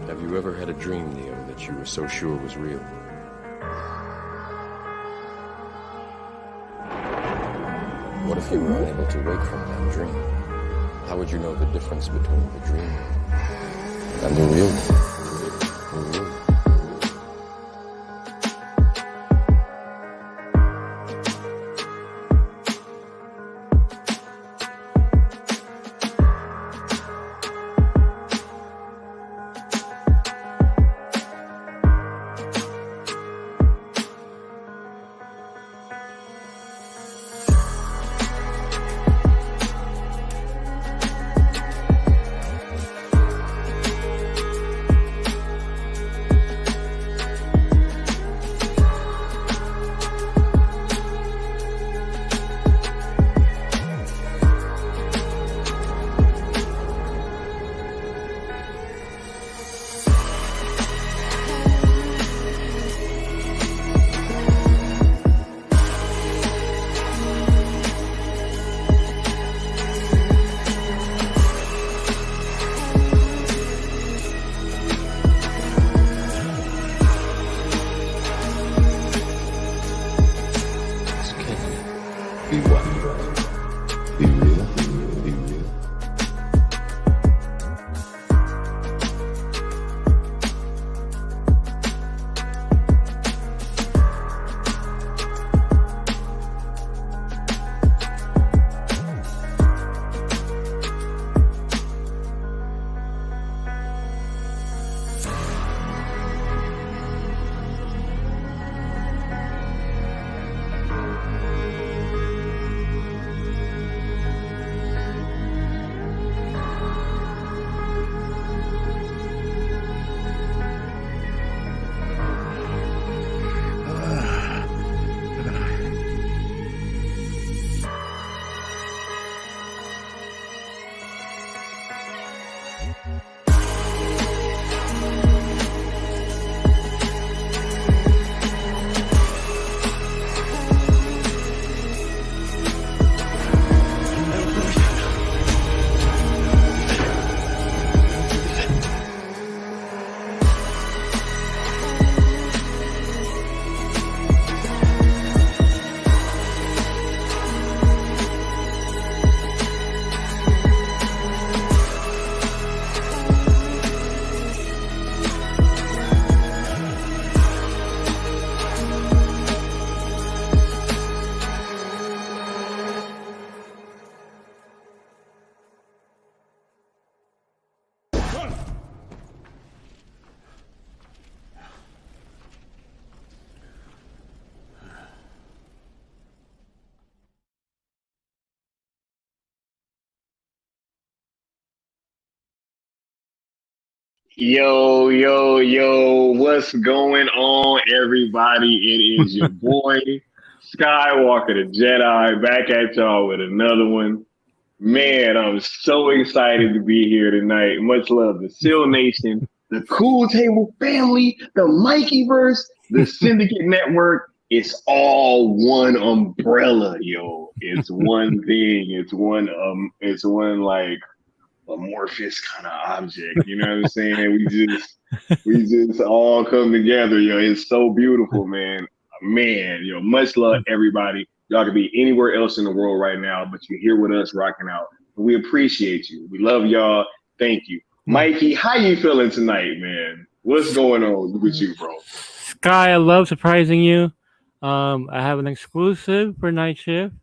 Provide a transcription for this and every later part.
Have you ever had a dream, Neo, that you were so sure was real? What if you were unable to wake from that dream? How would you know the difference between the dream and the real one? The real one. Yo, what's going on, everybody? It is your boy, Skywalker the Jedi, back at y'all with another one. Man, I'm so excited to be here tonight. Much love to Seal Nation. the Cool Table family, the Mikeyverse, the Syndicate Network. It's all one umbrella, yo. It's one thing. It's one like amorphous kind of object. You know what I'm saying? We just all come together, yo. It's so beautiful, man. Man, yo, much love, everybody. Y'all could be anywhere else in the world right now, but you're here with us rocking out. We appreciate you. We love y'all. Thank you. Mikey, how you feeling tonight, man? What's going on with you, bro? Sky, I love surprising you. I have an exclusive for Night Shift,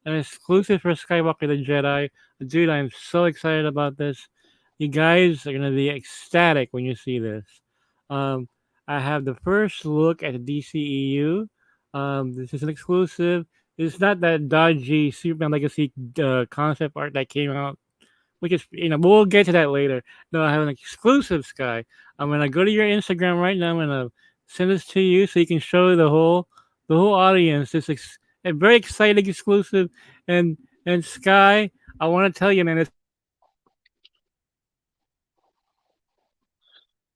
an exclusive for Skywalker the Jedi. Dude, I'm so excited about this. You guys are gonna be ecstatic when you see this. I have the first look at the DCEU. This is an exclusive. It's not that dodgy Superman Legacy concept art that came out, which is, we'll get to that later. No, I have an exclusive, Sky. I'm gonna go to your Instagram right now. I'm gonna send this to you so you can show the whole audience this a very exciting exclusive. And Sky, I want to tell you, man,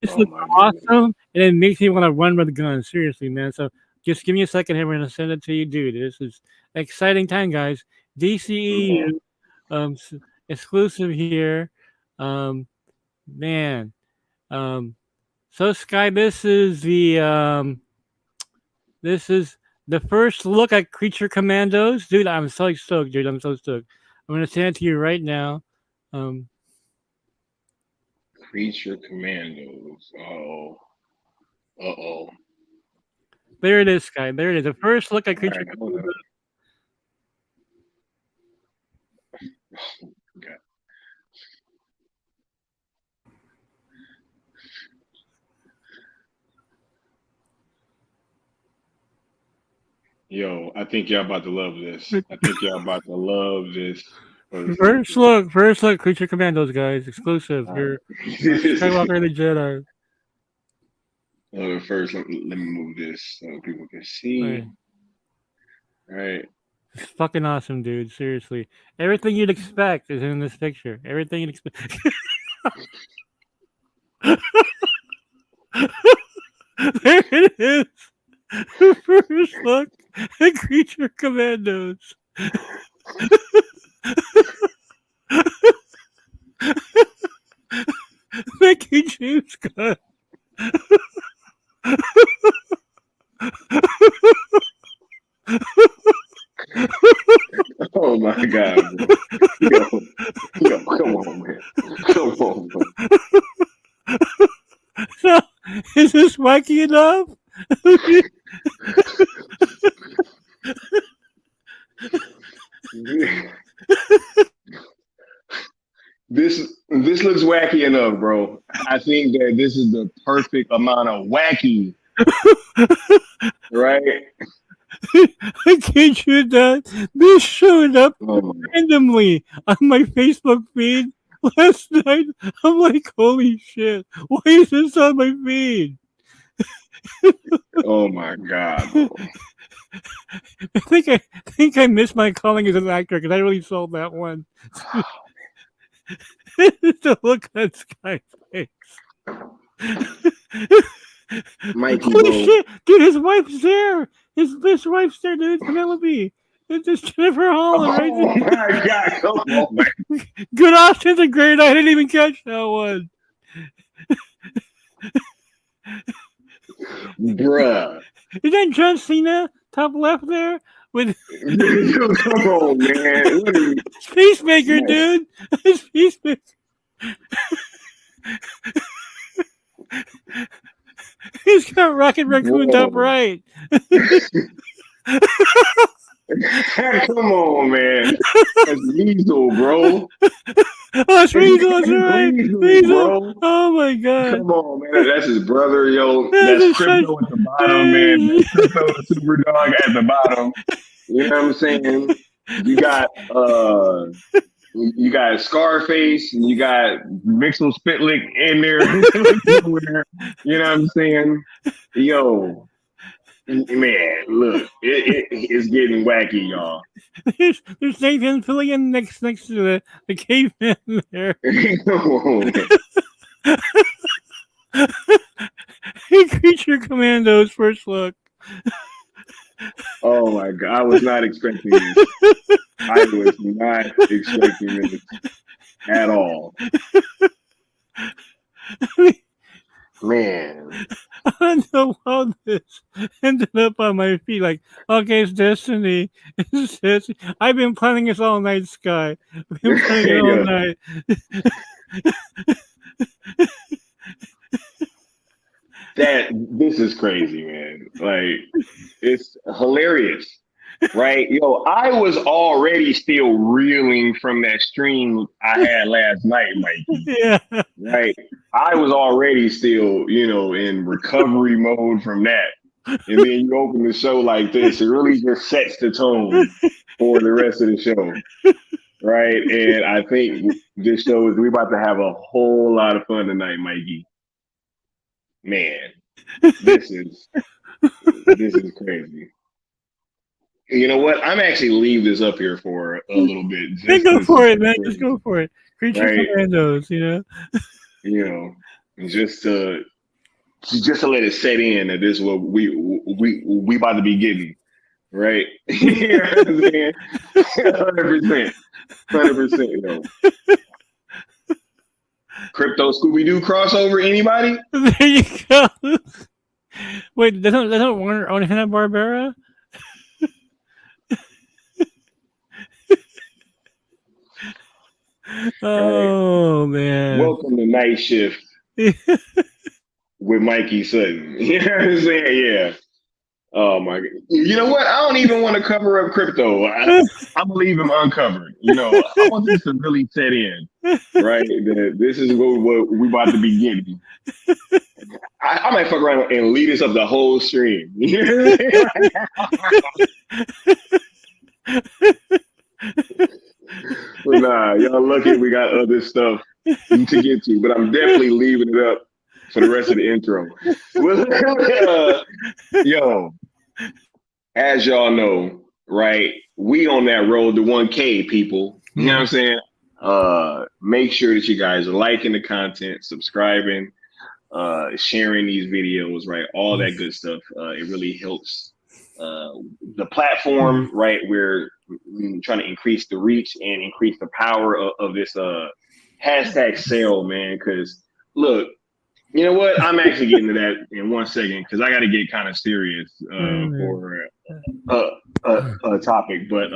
this looks awesome, and it makes me want to run with Gunn. Seriously, man. So just give me a second here. We're gonna send it to you, dude. This is exciting time, guys. DCEU, exclusive here, man. So Sky, this is the first look at Creature Commandos, dude. I'm so stoked, dude. I'm so stoked. I'm gonna send it to you right now. Creature Commandos. Oh. There it is, Sky. There it is. The first look at Creature Commandos. God. Yo, I think y'all about to love this. First look, Creature Commandos, guys, exclusive. Here, Skywalker the Jedi. First, let me move this so people can see. All right. It's fucking awesome, dude. Seriously, everything you'd expect is in this picture. Everything you'd expect. There it is. First look at Creature Commandos. Thank you, James Gunn. Oh my God, bro. Yo, come on, man. So, is this wacky enough? This looks wacky enough, bro. I think that this is the perfect amount of wacky, right? I kid you not. This showed up randomly on my Facebook feed last night. I'm like, holy shit! Why is this on my feed? Oh my God, bro. I think I missed my calling as an actor because I really sold that one. The look on Sky's face. Mikey, holy shit, dude! His wife's there. His wife's there, dude. Penelope. It's just Jennifer Holland, right? Oh my God! Come on, man. Good option's a great. I didn't even catch that one. Bruh. Is that John Cena top left there? With come on, man. Peacemaker, dude. It's Peacemaker. He's got Rocket Raccoon top right. Come on, man. That's Weasel, bro. Oh, it's Weasel, that's right. Weasel. Oh my God. Come on, man. That's his brother, yo. That's Crypto at the bottom, man. That's Crypto the Super Dog at the bottom. You know what I'm saying? You got Scarface, and you got Mixel Spitlick in there. You know what I'm saying? Yo, man, look, it's getting wacky, y'all. There's Nathan Fillion next to the caveman there. Come on, man. Hey, Creature Commandos first look. Oh my god, I was not expecting this. I was not expecting this at all. Man. I don't know how this ended up on my feet. Like, okay, it's Destiny. It's Destiny. I've been planning this all night, Sky. I've been planning it all Yeah. night. This is crazy, man. Like, it's hilarious. Right? Yo, I was already still reeling from that stream I had last night, Mikey. Yeah. Right? I was already still, in recovery mode from that. And then you open the show like this, it really just sets the tone for the rest of the show. Right? And I think this show is, we're about to have a whole lot of fun tonight, Mikey. Man, this is crazy. You know what? I'm actually leave this up here for a little bit. Then go for it, man. Just go for it. Creature Right? Commandos, Just to let it set in that this is what we about to be getting, right? You know what I'm saying? 100%, 100%. Crypto Scooby Doo crossover? Anybody? There you go. Wait, doesn't Warner own Hanna-Barbera? Oh man! Welcome to Night Shift with Mikey Sutton. You know what I'm saying? Yeah. Oh my god! You know what? I don't even want to cover up crypto. I'm gonna leave him uncovered. I want this to really set in, right? That this is what we about to be getting. I might fuck around and lead us up the whole stream. But nah, y'all lucky we got other stuff to get to. But I'm definitely leaving it up for the rest of the intro. Yo, as y'all know, right? We on that road to 1K, people. You know what I'm saying? Make sure that you guys are liking the content, subscribing, sharing these videos, right? All that good stuff. It really helps the platform, right? We're trying to increase the reach and increase the power of this hashtag sale, man. Because look, you know what? I'm actually getting to that in 1 second because I got to get kind of serious for a topic. But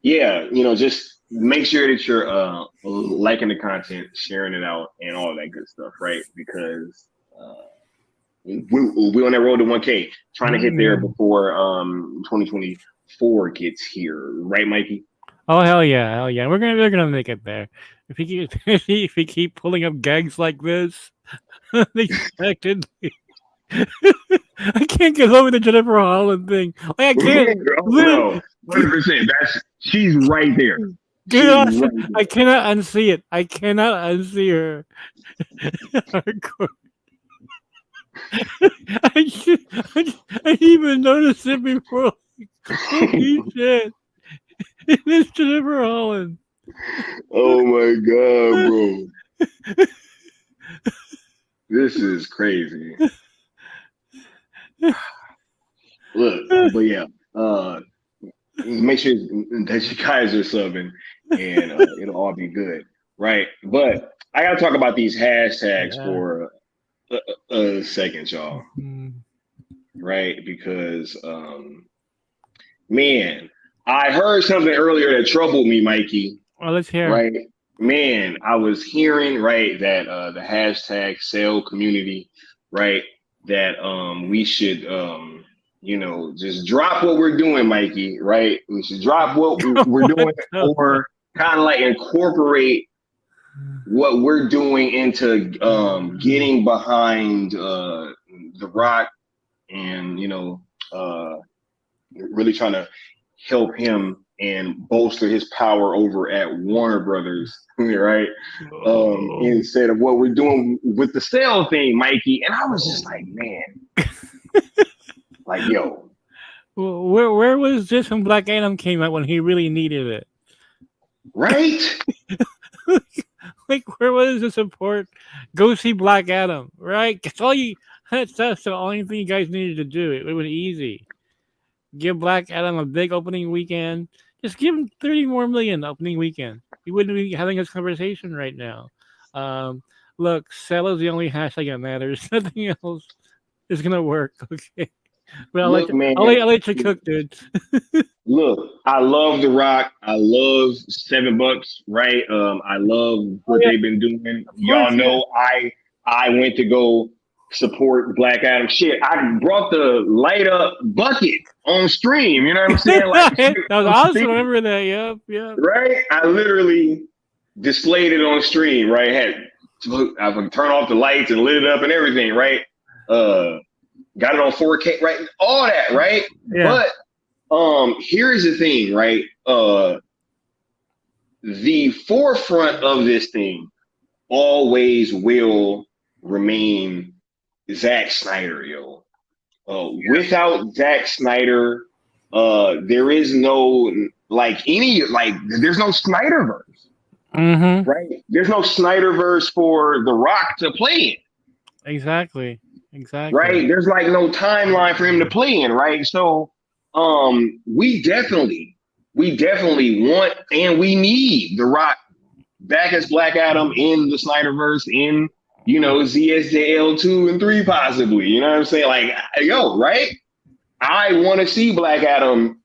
yeah, just make sure that you're liking the content, sharing it out, and all that good stuff, right? Because we're on that road to 1K, trying to hit there before 2024 gets here, right, Mikey? Oh hell yeah! We're gonna make it there. If we keep pulling up gags like this, unexpectedly. I can't get over the Jennifer Holland thing. Like, I can't. No, 100%. She's right there. I cannot unsee it. I cannot unsee her. Hardcore. I didn't even notice it before. Holy shit! It is Jennifer Holland. Oh my god, bro! This is crazy. Look, but yeah, make sure that you guys are subbing, and it'll all be good, right? But I gotta talk about these hashtags for a second, y'all. Right? Because man, I heard something earlier that troubled me, Mikey. Well, let's hear. Right? Man, I was hearing, right, that the hashtag sale community, right, that we should just drop what we're doing, Mikey, right? We should drop what we're doing or kind of like incorporate what we're doing into getting behind The Rock and really trying to help him and bolster his power over at Warner Brothers, right? Instead of what we're doing with the sale thing, Mikey. And I was just like, man, like, yo. Where was this when Black Adam came out when he really needed it? Right? Like, where was the support? Go see Black Adam, right? That's all you. That's the only thing you guys needed to do. It was easy. Give Black Adam a big opening weekend. Just give him 30 more million opening weekend. We wouldn't be having this conversation right now. Um, Look, sell is the only hashtag that matters. Nothing else is gonna work. Okay, but Look, I'll man. let you cook, dude. Look, I love The Rock. I love $7, right? I love Oh what yeah, they've been doing. of Y'all course, yeah. know I went to go support Black Adam. Shit, I brought the light up bucket on stream. You know what I'm saying? Like That was on awesome. stream, Remember that? Yep, yep. right? I literally displayed it on stream, right? I would turn off the lights and lit it up and everything, right? Uh, got it on 4K, right? All that, right? Yeah. But here's the thing, right? The forefront of this thing always will remain Zack Snyder, yo. Without Zack Snyder, there is no there's no Snyderverse, Mm-hmm. right? There's no Snyderverse for The Rock to play in, Exactly. Exactly. right? There's like no timeline for him to play in, right? So, we definitely want and we need The Rock back as Black Adam in the Snyderverse, in ZSJL 2 and 3 possibly. You know what I'm saying? Like, yo, right? I want to see Black Adam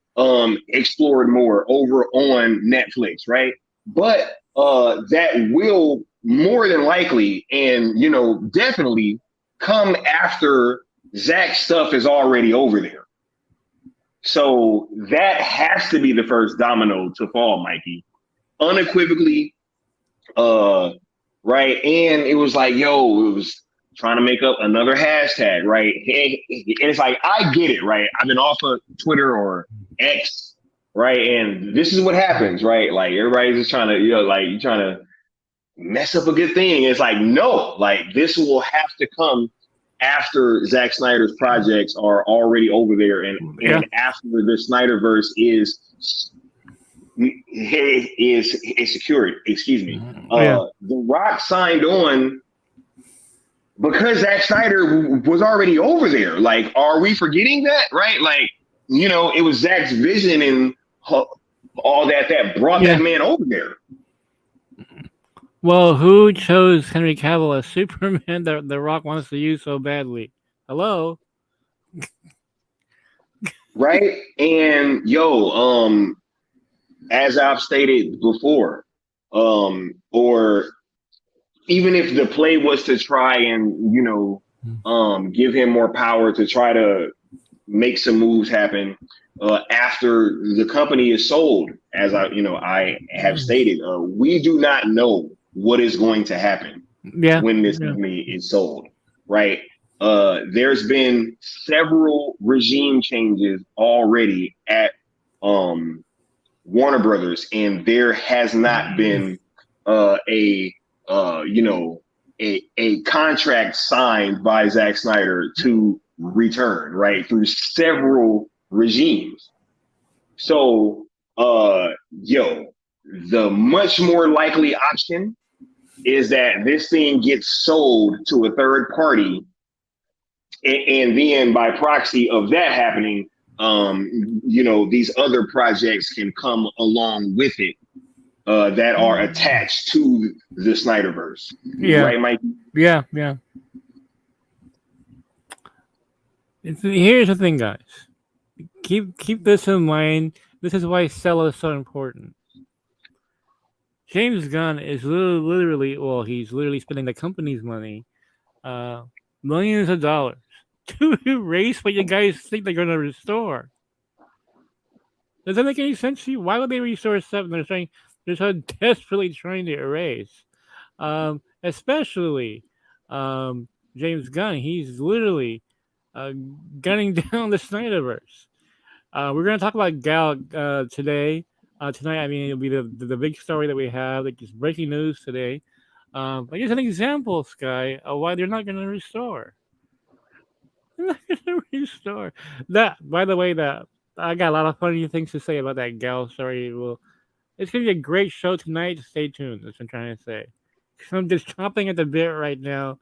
explored more over on Netflix, right? But that will more than likely and definitely come after Zach's stuff is already over there. So that has to be the first domino to fall, Mikey. Unequivocally, right? And it was like, yo, it was trying to make up another hashtag, right? And it's like, I get it, right? I've been off of Twitter or X, right? And this is what happens, right? Like everybody's just trying to, like you're trying to mess up a good thing. It's like, no, like this will have to come after Zack Snyder's projects are already over there and after the Snyderverse is secured. Excuse me. The Rock signed on because Zack Snyder was already over there. Like, are we forgetting that? Right? Like, it was Zack's vision and all that brought that man over there. Well, who chose Henry Cavill as Superman that The Rock wants to use so badly? Hello? Right? And as I've stated before, or even if the play was to try and, give him more power to try to make some moves happen after the company is sold, as I have stated, we do not know what is going to happen when this company is sold, right? There's been several regime changes already at Warner Brothers, and there has not been a contract signed by Zack Snyder to return, right, through several regimes. So, the much more likely option is that this thing gets sold to a third party, and then by proxy of that happening, these other projects can come along with it that are attached to the Snyderverse. Yeah. Right, Mike? Yeah. Here's the thing, guys. Keep this in mind. This is why Sell is so important. James Gunn is he's literally spending the company's money, millions of dollars, to erase what you guys think they're going to restore. Does that make any sense to you? Why would they restore 7? They're so desperately trying to erase. Especially James Gunn. He's literally gunning down the Snyderverse. We're going to talk about Gal today. Tonight, I mean, it'll be the big story that we have, like just breaking news today. But here's an example, Sky, of why they're not going to restore. They're not going to restore. That, by the way, that I got a lot of funny things to say about that Gal story. Well, it's going to be a great show tonight. Stay tuned. That's what I'm trying to say. I'm just chomping at the bit right now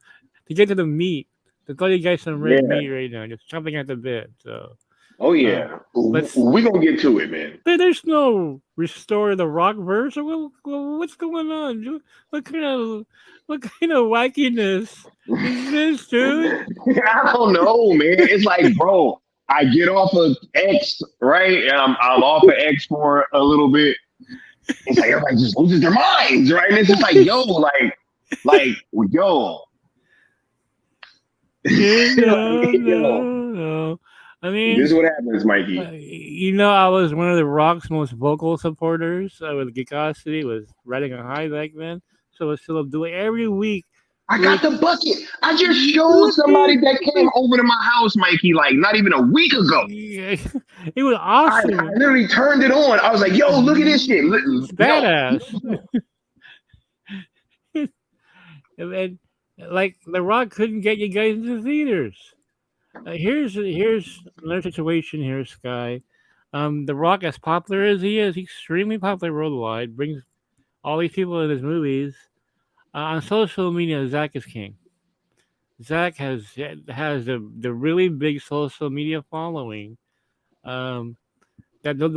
to get to the meat. To tell you guys some red Yeah. meat right now, just chomping at the bit. So, Oh uh, yeah. but We gonna get to it, man. there's no restore the rock verse. What's going on? What kind of what kind of wackiness is this, dude? I don't know, man. It's like, bro, I get off of X, right? And I'm off of X for a little bit. It's like everybody just loses their minds, right? And it's just like, yo, yo, yo. No. I This mean, is what happens, Mikey. I was one of the Rock's most vocal supporters with Geekosity, was riding a high back then. So I was still doing every week. I got the bucket. I just showed somebody that came over to my house, Mikey, like not even a week ago. Yeah, it was I awesome. literally turned it on. I was like, yo, look at this shit. It's badass. And like the Rock couldn't get you guys into the theaters. Here's another situation here, Sky. The Rock, as popular as he is, he's extremely popular worldwide. Brings all these people in his movies. On social media, Zach is king. Zach has the really big social media following. Um, that they'll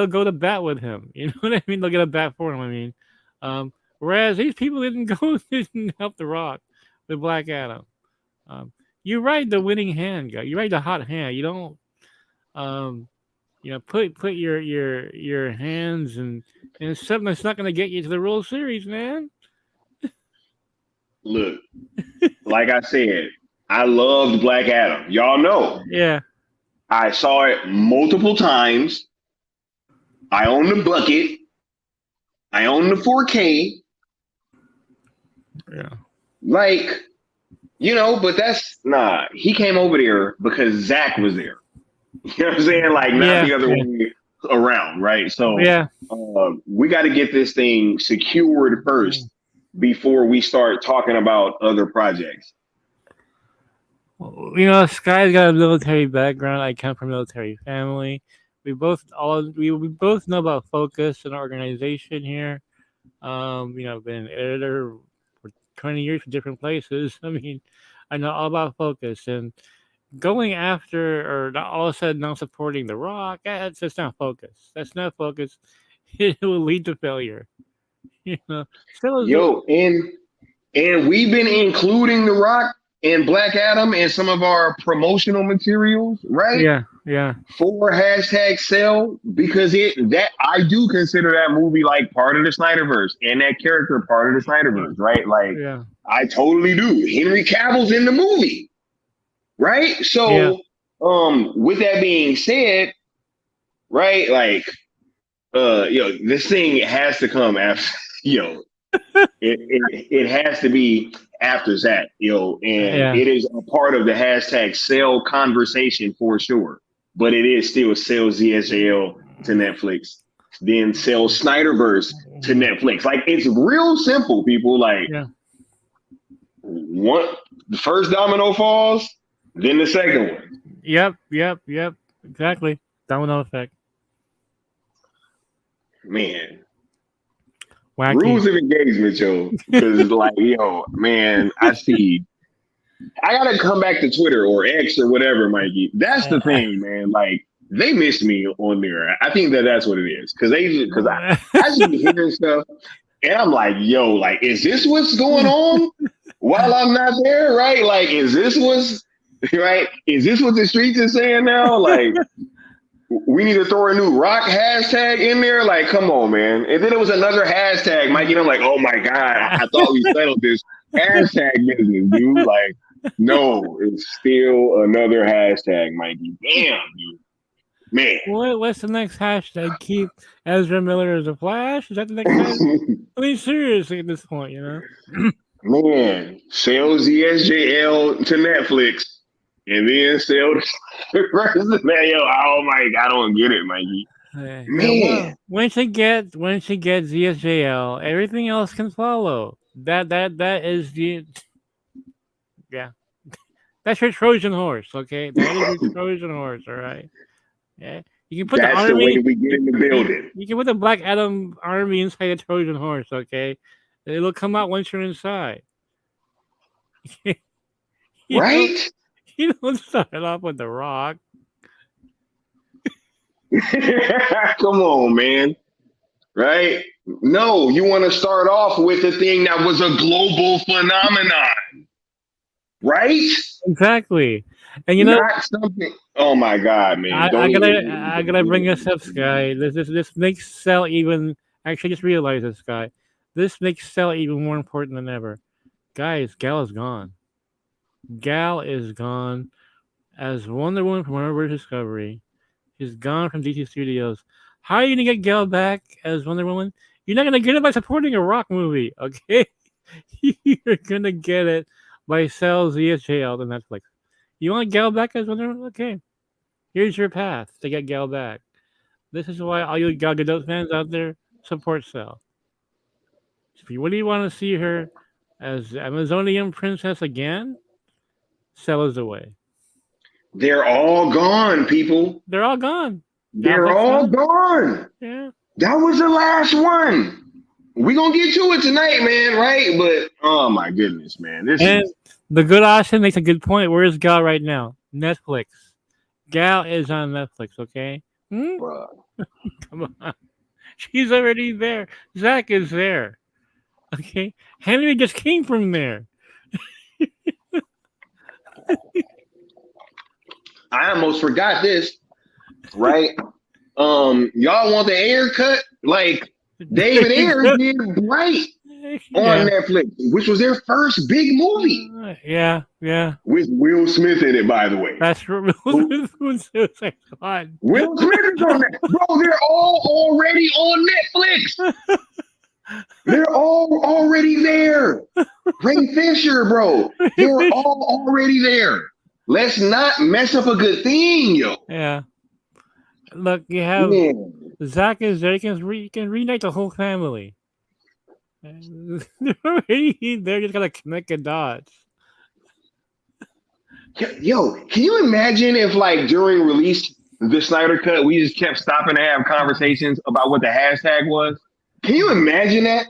go to bat with him. You know what I mean? They'll get a bat for him. I mean, whereas these people didn't help the Rock with Black Adam. You ride the winning hand, guy. You ride the hot hand. You don't, um, put your hands and something that's not going to get you to the World Series, man. Look, like I said, I loved Black Adam. Y'all know. Yeah. I saw it multiple times. I own the bucket. I own the 4K. Yeah. Like, but that's he came over there because Zach was there. You know what I'm saying? Like, not the other way around, right? So we got to get this thing secured first before we start talking about other projects. Sky's got a military background. I come from a military family. We both know about focus and organization here. I've been an editor for 20 years for different places. I mean, I know all about focus, and going after or not all of a sudden not supporting the Rock, that's not focus. That's not focus. It will lead to failure. And we've been including the Rock and Black Adam in some of our promotional materials, right? Yeah. For #sell, because I do consider that movie like part of the Snyderverse and that character part of the Snyderverse, right? Like, I totally do. Henry Cavill's in the movie, right? So, with that being said, right, like, this thing has to come after, it has to be after Zach, and it is a part of the #sell conversation for sure. But it is still sell ZSJL to Netflix, then sell Snyderverse to Netflix. Like, it's real simple, people. Like, the first domino falls, then the second one. Yep. Exactly. Domino effect. Man. Wacky. Rules of engagement, yo. Because, like, man, I gotta come back to Twitter or X or whatever, Mikey. That's the thing, man. Like, they miss me on there. I think that's what it is. Because I just be hearing stuff, and I'm like, yo, like, is this what's going on while I'm not there? Right? Like, is this what the streets is saying now? Like, we need to throw a new Rock hashtag in there. Like, come on, man. And then it was another hashtag, Mikey. And I'm like, oh my God, I thought we settled this hashtag business, dude. Like, no, it's still another hashtag, Mikey. Damn, dude. Man. What's the next hashtag? Keep Ezra Miller as a Flash? Is that the next hashtag? I mean, seriously at this point, Man, sell ZSJL to Netflix. And then sell the rest of oh my God, I don't get it, Mikey. Man. Once you get ZSJL, everything else can follow. That is that's your Trojan horse, okay? That is your Trojan horse, all right? Yeah. You can put that's the army. The way we get in the building. You can put the Black Adam army inside the Trojan horse, okay? It'll come out once you're inside. you don't Right? you don't start off with The Rock. Come on, man. Right? No, you want to start off with a thing that was a global phenomenon, right? Exactly. And Not something. Oh my God, man! I Don't I gotta bring even. this up, Sky. This makes Cell even. Actually, just realize this, Sky. This makes Cell even more important than ever. Guys, Gal is gone. Gal is gone as Wonder Woman from Wonder Discovery. She's gone from DC Studios. How are you gonna get Gal back as Wonder Woman? You're not gonna get it by supporting a Rock movie, okay? You're gonna get it by Cell's ESJL to Netflix. You want Gal back as Wonder Woman? Okay. Here's your path to get Gal back. This is why all you Gal Gadot fans out there support Cell. If you really want to see her as Amazonian princess again, Cell is the way. They're all gone, people. They're all gone. They're Netflix all gone. gone. Yeah. That was the last one. We gonna get to it tonight, man. Right? But oh my goodness, man, this And is. the good Austin makes a good point. Where is Gal right now? Netflix. Gal is on Netflix, okay? Hmm? Bruh. Come on. She's already there. Zach is there. Okay? Henry just came from there. I almost forgot this. Right? Y'all want the Air cut? Like David Ayer did Bright on Yeah. Netflix, which was their first big movie Yeah. with Will Smith in it, by the way. That's real. Suicide Squad. Will Smith is on that. Bro, they're all already on Netflix. They're all already there. Ray Fisher, bro. They're all already there. Let's not mess up a good thing, yo. Yeah. Look, you have Yeah. Zach is there. You can reunite the whole family. They're already there. Just gotta connect the dots. Yo, can you imagine if, like, during release the Snyder Cut, we just kept stopping to have conversations about what the hashtag was? Can you imagine that?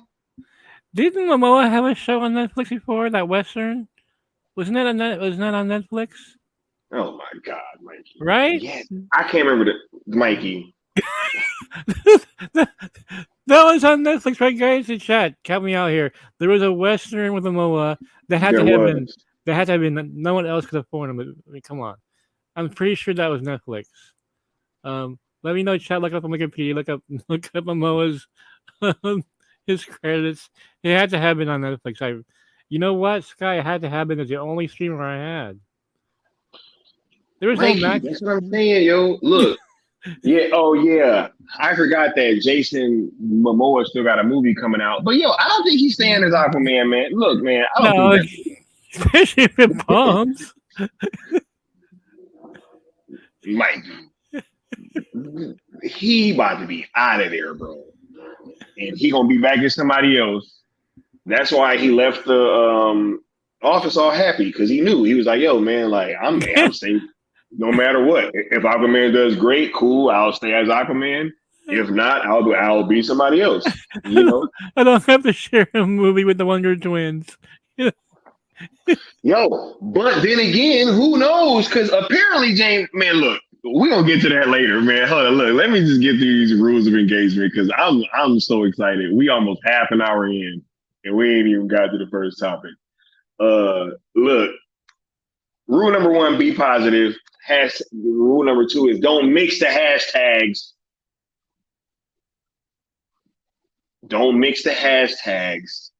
Didn't Momoa have a show on Netflix before? That Western? Wasn't that on Netflix? Oh my God, Mikey. Right? Yes, I can't remember the Mikey. that was on Netflix, right, guys? In chat, count me out here. There was a Western with Momoa that had There to have was. been. That had to have been. No one else could afford them. I mean, come on. I'm pretty sure that was Netflix. Let me know, chat. Look up on Wikipedia. Look up Momoa's his credits. It had to have been on Netflix. You know what, Sky? It had to have been as the only streamer I had. There was Mikey, no Max. that's what I'm saying, yo. Look. Yeah, oh yeah. I forgot that Jason Momoa still got a movie coming out. But yo, I don't think he's staying as Aquaman, man. Look, man, I don't No, think especially if it pumps. Mikey. He about to be out of there, bro. And he gonna be back as somebody else. That's why he left the office all happy, because he knew. He was like, yo, man, like I'm safe no matter what. If Aquaman does great, cool, I'll stay as Aquaman. If not, I'll be somebody else. You know? I don't have to share a movie with the Wonder Twins. Yo, but then again, who knows? Because apparently, James, man, look, we're gonna get to that later, man. Hold on, look, let me just get through these rules of engagement, because I'm so excited. We almost half an hour in, and we ain't even got to the first topic. Look, rule number 1, be positive. Rule number 2 is don't mix the hashtags. Don't mix the hashtags.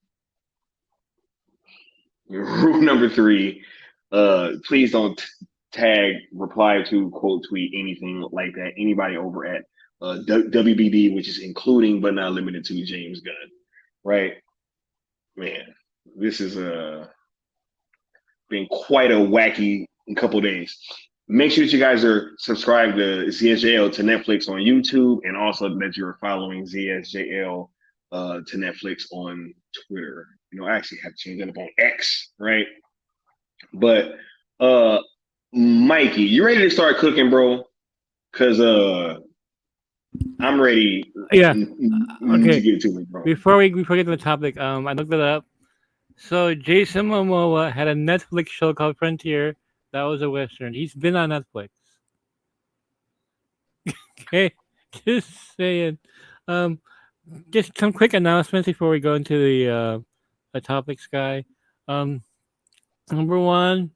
Rule number 3, please don't tag, reply to, quote, tweet, anything like that. Anybody over at WBD, which is including but not limited to James Gunn. Right? Man, this has been quite a wacky couple days. Make sure that you guys are subscribed to ZSJL to Netflix on YouTube, and also that you're following ZSJL to Netflix on Twitter. You know, I actually have to change that up on X, right? But Mikey, you ready to start cooking, bro? Because I'm ready. Yeah. To Okay. get to it, bro. Before we get to the topic, I looked it up. So Jason Momoa had a Netflix show called Frontier. That was a western. He's been on Netflix. Okay, just saying. Um, just some quick announcements before we go into the topics, guy. Um, number one,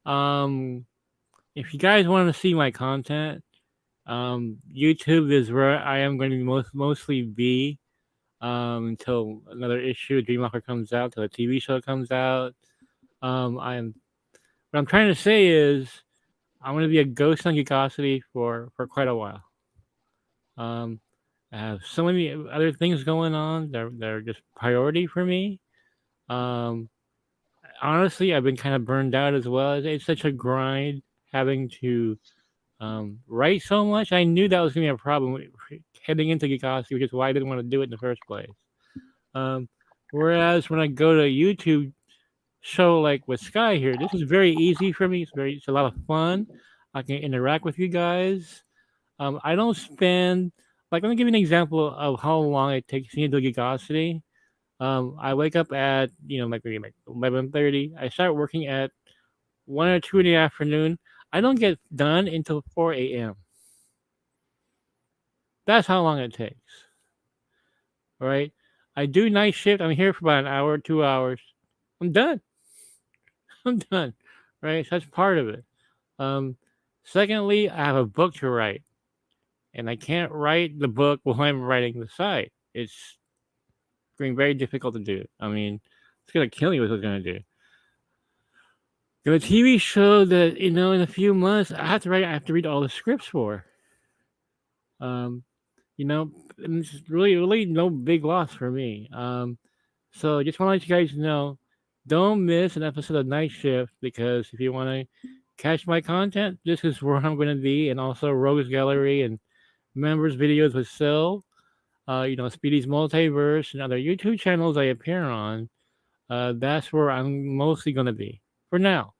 um, if you guys want to see my content, YouTube is where I am going to be mostly be until another issue of Dreamwalker comes out, till a TV show comes out. I'm what I'm trying to say is I'm going to be a ghost on Geekosity for quite a while. Um, I have so many other things going on. They're just priority for me. Um, honestly, I've been kind of burned out as well. It's such a grind having to write so much. I knew that was gonna be a problem heading into Geekosity, which is why I didn't want to do it in the first place. Um, whereas when I go to YouTube show like with Sky here, this is very easy for me. It's a lot of fun. I can interact with you guys. I don't spend like let me give you an example of how long it takes me to do Geekosity. I wake up at maybe like 11:30. I start working at 1 or 2 in the afternoon. I don't get done until 4 a.m. That's how long it takes. All right. I do night shift. I'm here for about an hour, 2 hours. I'm done. I'm done. Right. So that's part of it. Um, secondly, I have a book to write, and I can't write the book while I'm writing the site. It's getting very difficult to do. I mean, it's gonna kill me. What it's gonna do. The TV show that in a few months I have to write. I have to read all the scripts for. Um, and it's really no big loss for me. So just want to let you guys know, don't miss an episode of Night Shift because if you want to catch my content, this is where I'm going to be, and also Rogues Gallery and members videos with Sil. Speedy's Multiverse and other YouTube channels I appear on. That's where I'm mostly going to be for now.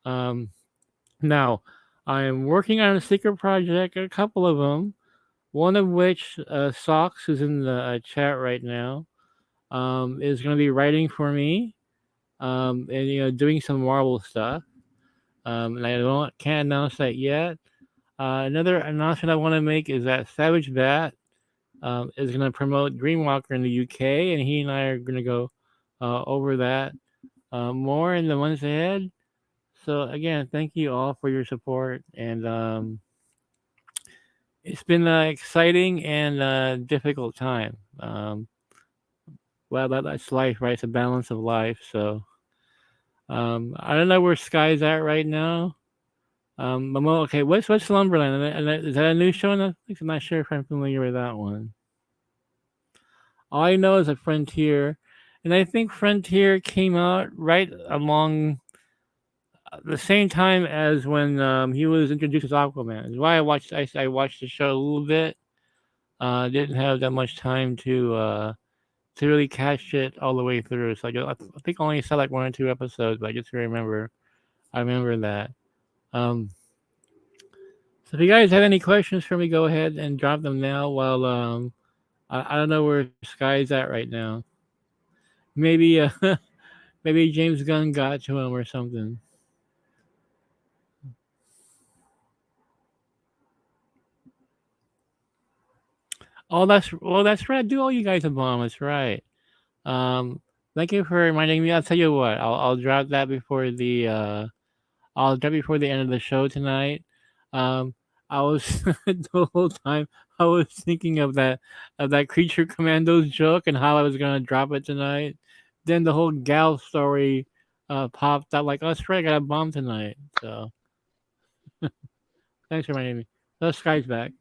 Now, I am working on a secret project, a couple of them. One of which, Socks, who's in the chat right now, is going to be writing for me, and doing some Marvel stuff. And can't announce that yet. Another announcement I want to make is that Savage Bat is going to promote Dreamwalker in the UK, and he and I are going to go over that more in the months ahead. So again, thank you all for your support, and it's been an exciting and difficult time. Well, that's life, right? It's a balance of life. So I don't know where Sky's at right now. Momo, okay, what's Slumberland? Is that a new show on Netflix? I'm not sure if I'm familiar with that one. All I know is a Frontier, and I think Frontier came out right along the same time as when he was introduced as Aquaman. That's why I watched the show a little bit. Didn't have that much time to really catch it all the way through. So I think I only saw like 1 or 2 episodes, but I just remember I remember that. So if you guys have any questions for me, go ahead and drop them now. While I don't know where Sky's at right now. Maybe maybe James Gunn got to him or something. Oh, that's right. Do all you guys a bomb. That's right. Um, thank you for reminding me. I'll tell you what. I'll drop that before the end of the show tonight. Um, I was the whole time I was thinking of that creature commandos joke and how I was gonna drop it tonight. Then the whole gal story popped out like, oh, that's right, I got a bomb tonight. So thanks for reminding me. The Sky's back.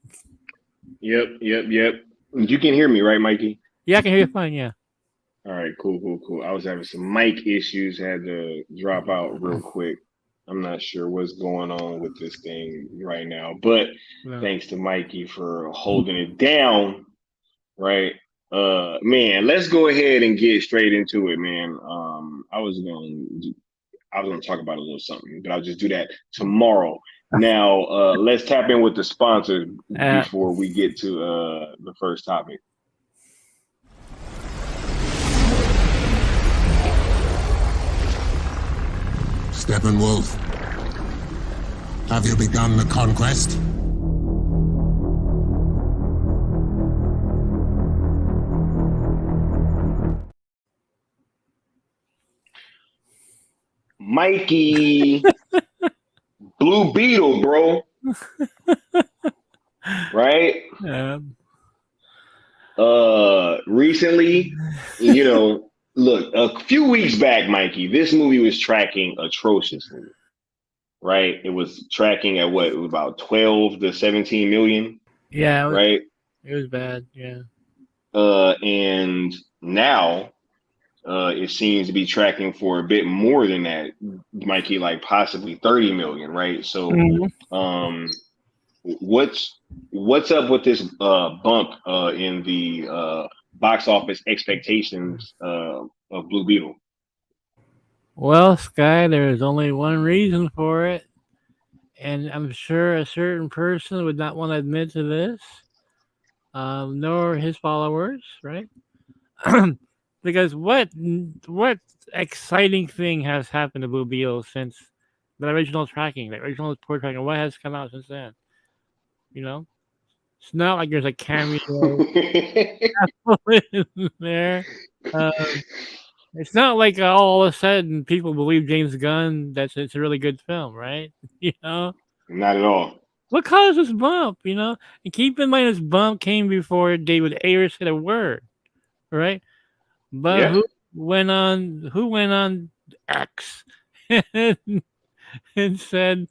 Yep. You can hear me, right, Mikey? Yeah, I can hear you fine. Yeah. All right, cool. I was having some mic issues, had to drop out real quick. I'm not sure what's going on with this thing right now, but thanks to Mikey for holding it down. Right. Man, let's go ahead and get straight into it, man. I was gonna talk about a little something, but I'll just do that tomorrow. Now, let's tap in with the sponsor before we get to the first topic. Steppenwolf, have you begun the conquest? Mikey, Blue Beetle, bro. Right? Recently, look, a few weeks back, Mikey, this movie was tracking atrociously. Right? It was tracking at what? It was about 12 to 17 million. Yeah. Right? It was bad. Yeah. And now it seems to be tracking for a bit more than that, Mikey, like possibly 30 million, right? So what's up with this bump in the box office expectations of Blue Beetle? Well, Sky, there is only one reason for it, and I'm sure a certain person would not want to admit to this, nor his followers, right? Because what exciting thing has happened to Blue Beetle since the original tracking, the original report tracking? What has come out since then? It's not like there's a cameo in there. It's not like all of a sudden people believe James Gunn that it's a really good film, right? Not at all. What caused this bump? And keep in mind this bump came before David Ayer said a word, right? But who went on X and said,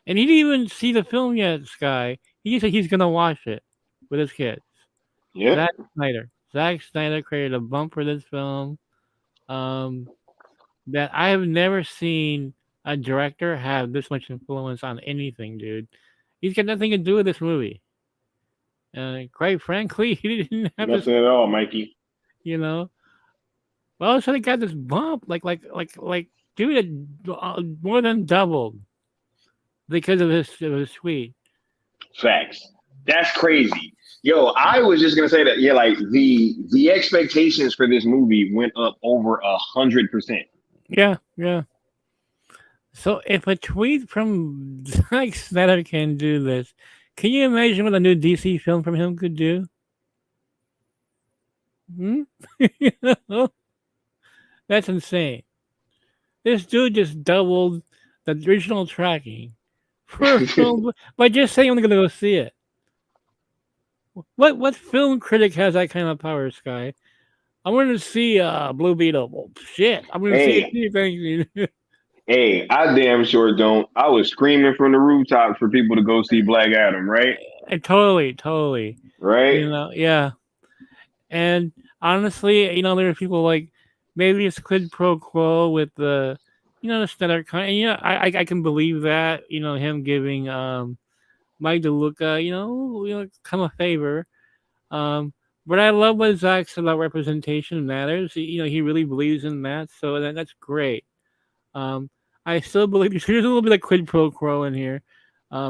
and he didn't even see the film yet, Sky. He said he's gonna watch it with his kids. Yeah. Zack Snyder created a bump for this film. That I have never seen a director have this much influence on anything, dude. He's got nothing to do with this movie. Quite frankly, he didn't have nothing at all, Mikey. Well, so they got this bump, like, dude, it more than doubled because of his tweet. Facts. That's crazy. Yo, I was just gonna say that. Yeah, like the expectations for this movie went up over 100%. Yeah. So if a tweet from Zack Snyder can do this, can you imagine what a new DC film from him could do? That's insane. This dude just doubled the original tracking for a film by just saying I'm going to go see it. What film critic has that kind of power, Sky? I wanted to see Blue Beetle. Well, shit, I'm going to see it. Hey, I damn sure don't. I was screaming from the rooftops for people to go see Black Adam, right? Totally. Right? Yeah. And honestly, there are people like maybe it's quid pro quo with the Snyder Cut. And I can believe that. Him giving Mike DeLuca, come a favor. But I love what Zach said about representation matters. He really believes in that, so that's great. I still believe there's a little bit of quid pro quo in here,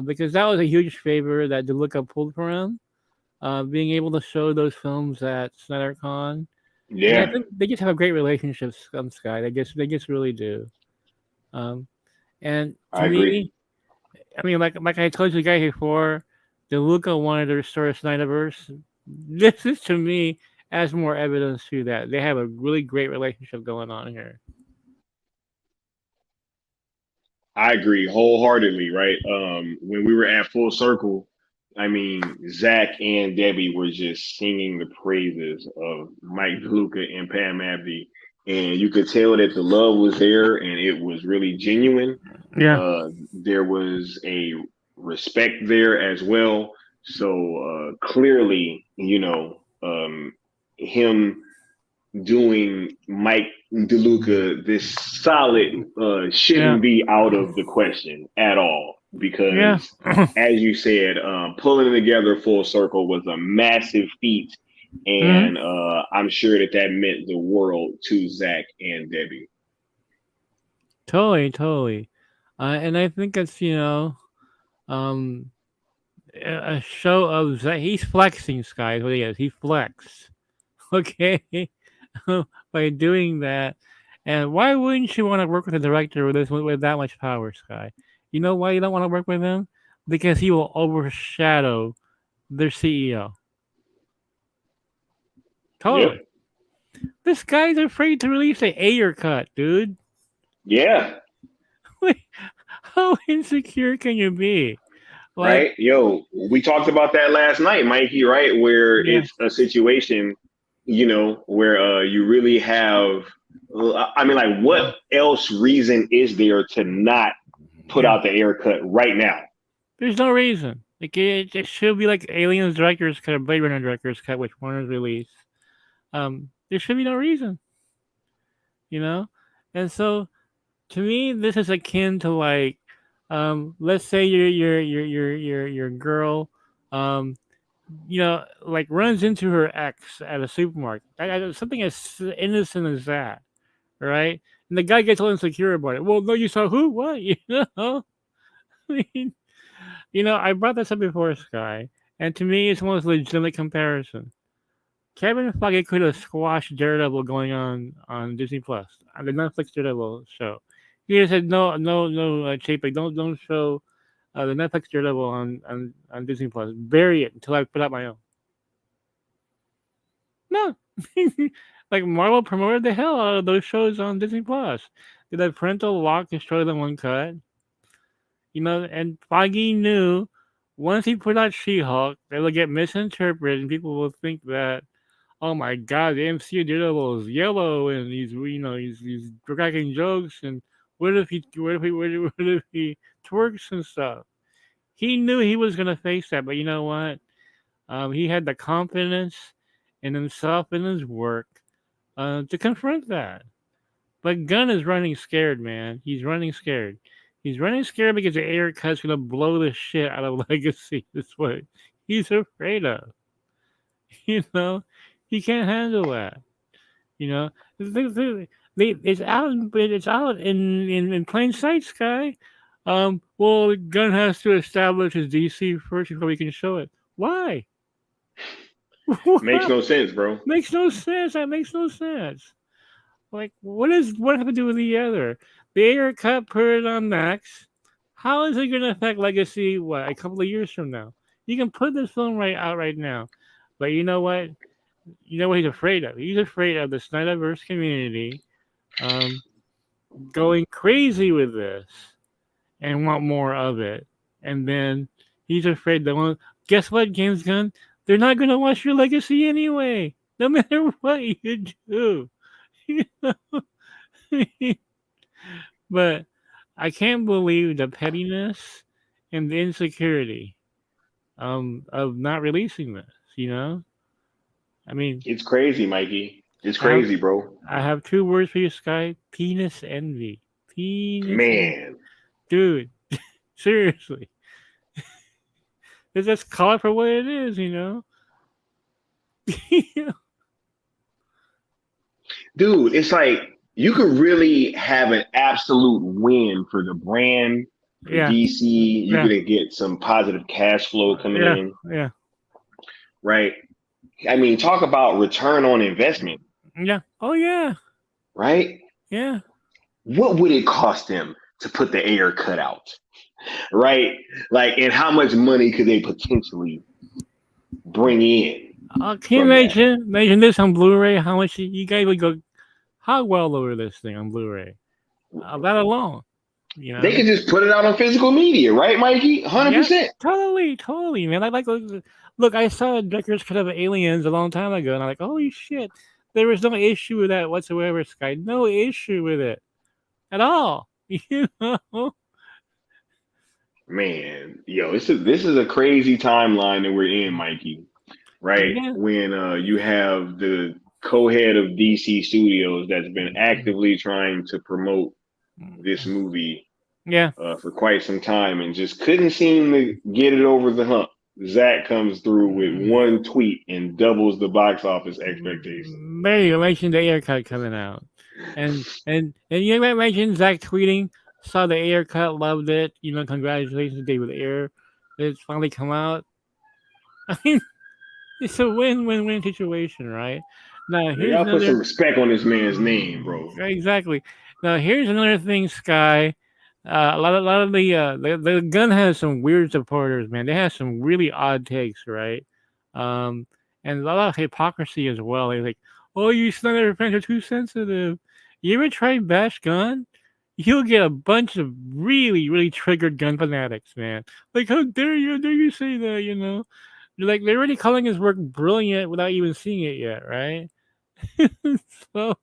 because that was a huge favor that DeLuca pulled for him, being able to show those films at SnyderCon. Yeah, I think they just have a great relationship, Sky. They just really do. And to I agree. I mean, like I told you guys before, DeLuca wanted to restore Snyderverse. This is, to me, adds more evidence to that. They have a really great relationship going on here. I agree wholeheartedly, right? When we were at Full Circle, I mean, Zach and Debbie were just singing the praises of Mike DeLuca and Pam Abdi. And you could tell that the love was there and it was really genuine. Yeah. There was a respect there as well. So clearly, him doing Mike DeLuca this solid shouldn't be out of the question at all, because as you said, pulling it together Full Circle was a massive feat, and I'm sure that meant the world to Zach and Debbie. Totally. And I think it's a show of he's flexing, Sky. Is what he is. He flexed, okay, by doing that. And why wouldn't you want to work with a director with that much power, Sky? You know why you don't want to work with him? Because he will overshadow their CEO. Totally. Yep. This guy's afraid to release the Ayer cut, dude. Yeah. How insecure can you be? Right. Yo, we talked about that last night, Mikey, right? Where Yeah. it's a situation, where you really have, I mean, like, what else reason is there to not put out the Ayer cut right now? There's no reason. Like it should be like Aliens director's cut or Blade Runner director's cut, which Warner's released. There should be no reason. And so to me, this is akin to like, let's say your girl, like runs into her ex at a supermarket. Something as innocent as that, right? And the guy gets all insecure about it. Well, no, you saw who? What? I mean, I brought this up before, Sky, and to me, it's the most legitimate comparison. Kevin Feige could have squashed Daredevil going on Disney Plus, on the Netflix Daredevil show. He just said no, Chapek, don't show the Netflix Daredevil on Disney Plus. Bury it until I put out my own. No, like Marvel promoted the hell out of those shows on Disney Plus. Did that parental lock destroy the one cut? And Feige knew once he put out She-Hulk, they will get misinterpreted, and people will think that, oh my God, the MCU Daredevil is yellow, and he's cracking jokes, and what if he twerks and stuff? He knew he was gonna face that, but you know what? He had the confidence in himself and his work to confront that. But Gunn is running scared, man. He's running scared. He's running scared because the Ayer cut's gonna blow the shit out of Legacy. That's what he's afraid of. He can't handle that. It's out in plain sight, Sky. Well, Gunn has to establish his DC first before we can show it. Why? Makes no sense, bro. Makes no sense. That makes no sense. Like, what have to do with the other? The Ayer cut, put it on Max. How is it going to affect Legacy? A couple of years from now? You can put this film out right now, but you know what? You know what he's afraid of? He's afraid of the Snyderverse community going crazy with this and want more of it. And then he's afraid that, guess what, James Gunn? They're not going to watch your Legacy anyway, no matter what you do. But I can't believe the pettiness and the insecurity of not releasing this, I mean, it's crazy, Mikey. It's crazy, bro. I have 2 words for you, Sky. Penis envy. Man. Dude, seriously. Let's just call it for what it is, Dude, it's like you could really have an absolute win for the brand, for DC. You could get some positive cash flow coming in. Yeah. Right? I mean, talk about return on investment. Yeah. Oh, yeah. Right? Yeah. What would it cost them to put the Ayer cut out? Right? Like, and how much money could they potentially bring in? Can you imagine this on Blu-ray? How much you guys would go hog well over this thing on Blu-ray? That alone. They could just put it out on physical media, right, Mikey? 100%. Yeah, totally, man. I look, I saw a director's cut of Aliens a long time ago, and I'm like, holy shit. There was no issue with that whatsoever, Sky. No issue with it at all. Man, this is a crazy timeline that we're in, Mikey. Right? Yeah. When you have the co-head of DC Studios that's been actively trying to promote this movie for quite some time and just couldn't seem to get it over the hump. Zach comes through with one tweet and doubles the box office expectations. Maybe you mentioned the Ayer cut coming out. And you might mention Zach tweeting, Saw the Air cut, loved it. Congratulations, David Air. It's finally come out. I mean, it's a win-win-win situation, right? Now They here's gotta put another. some respect on this man's name, bro. Right, exactly. Now here's another thing, Sky. A lot of the Gun has some weird supporters, man. They have some really odd takes, right? Um, and a lot of hypocrisy as well. They're like, "Oh, you Snyder fans are too sensitive." You ever try bash Gun? You'll get a bunch of really, really triggered Gun fanatics, man. Like, how dare you? How dare you say that? Like they're already calling his work brilliant without even seeing it yet, right? So,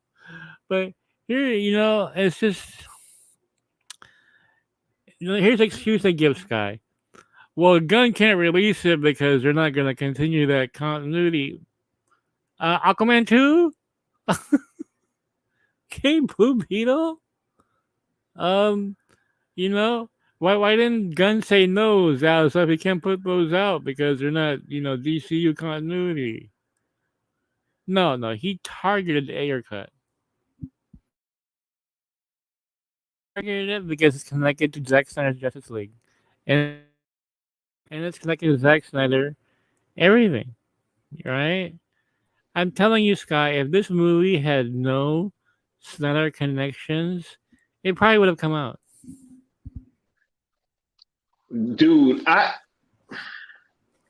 but here, it's just here's the excuse they give Sky. Well, Gunn can't release it because they're not going to continue that continuity. Aquaman 2? Okay, Blue Beetle? Um, you know, why didn't Gunn say no, Zao? So if he can't put those out because they're not, DCU continuity. No, no, he targeted the Ayer cut. Targeted it because it's connected to Zack Snyder's Justice League. And it's connected to Zack Snyder, everything, right? I'm telling you, Sky, if this movie had no Snyder connections, it probably would have come out. Dude,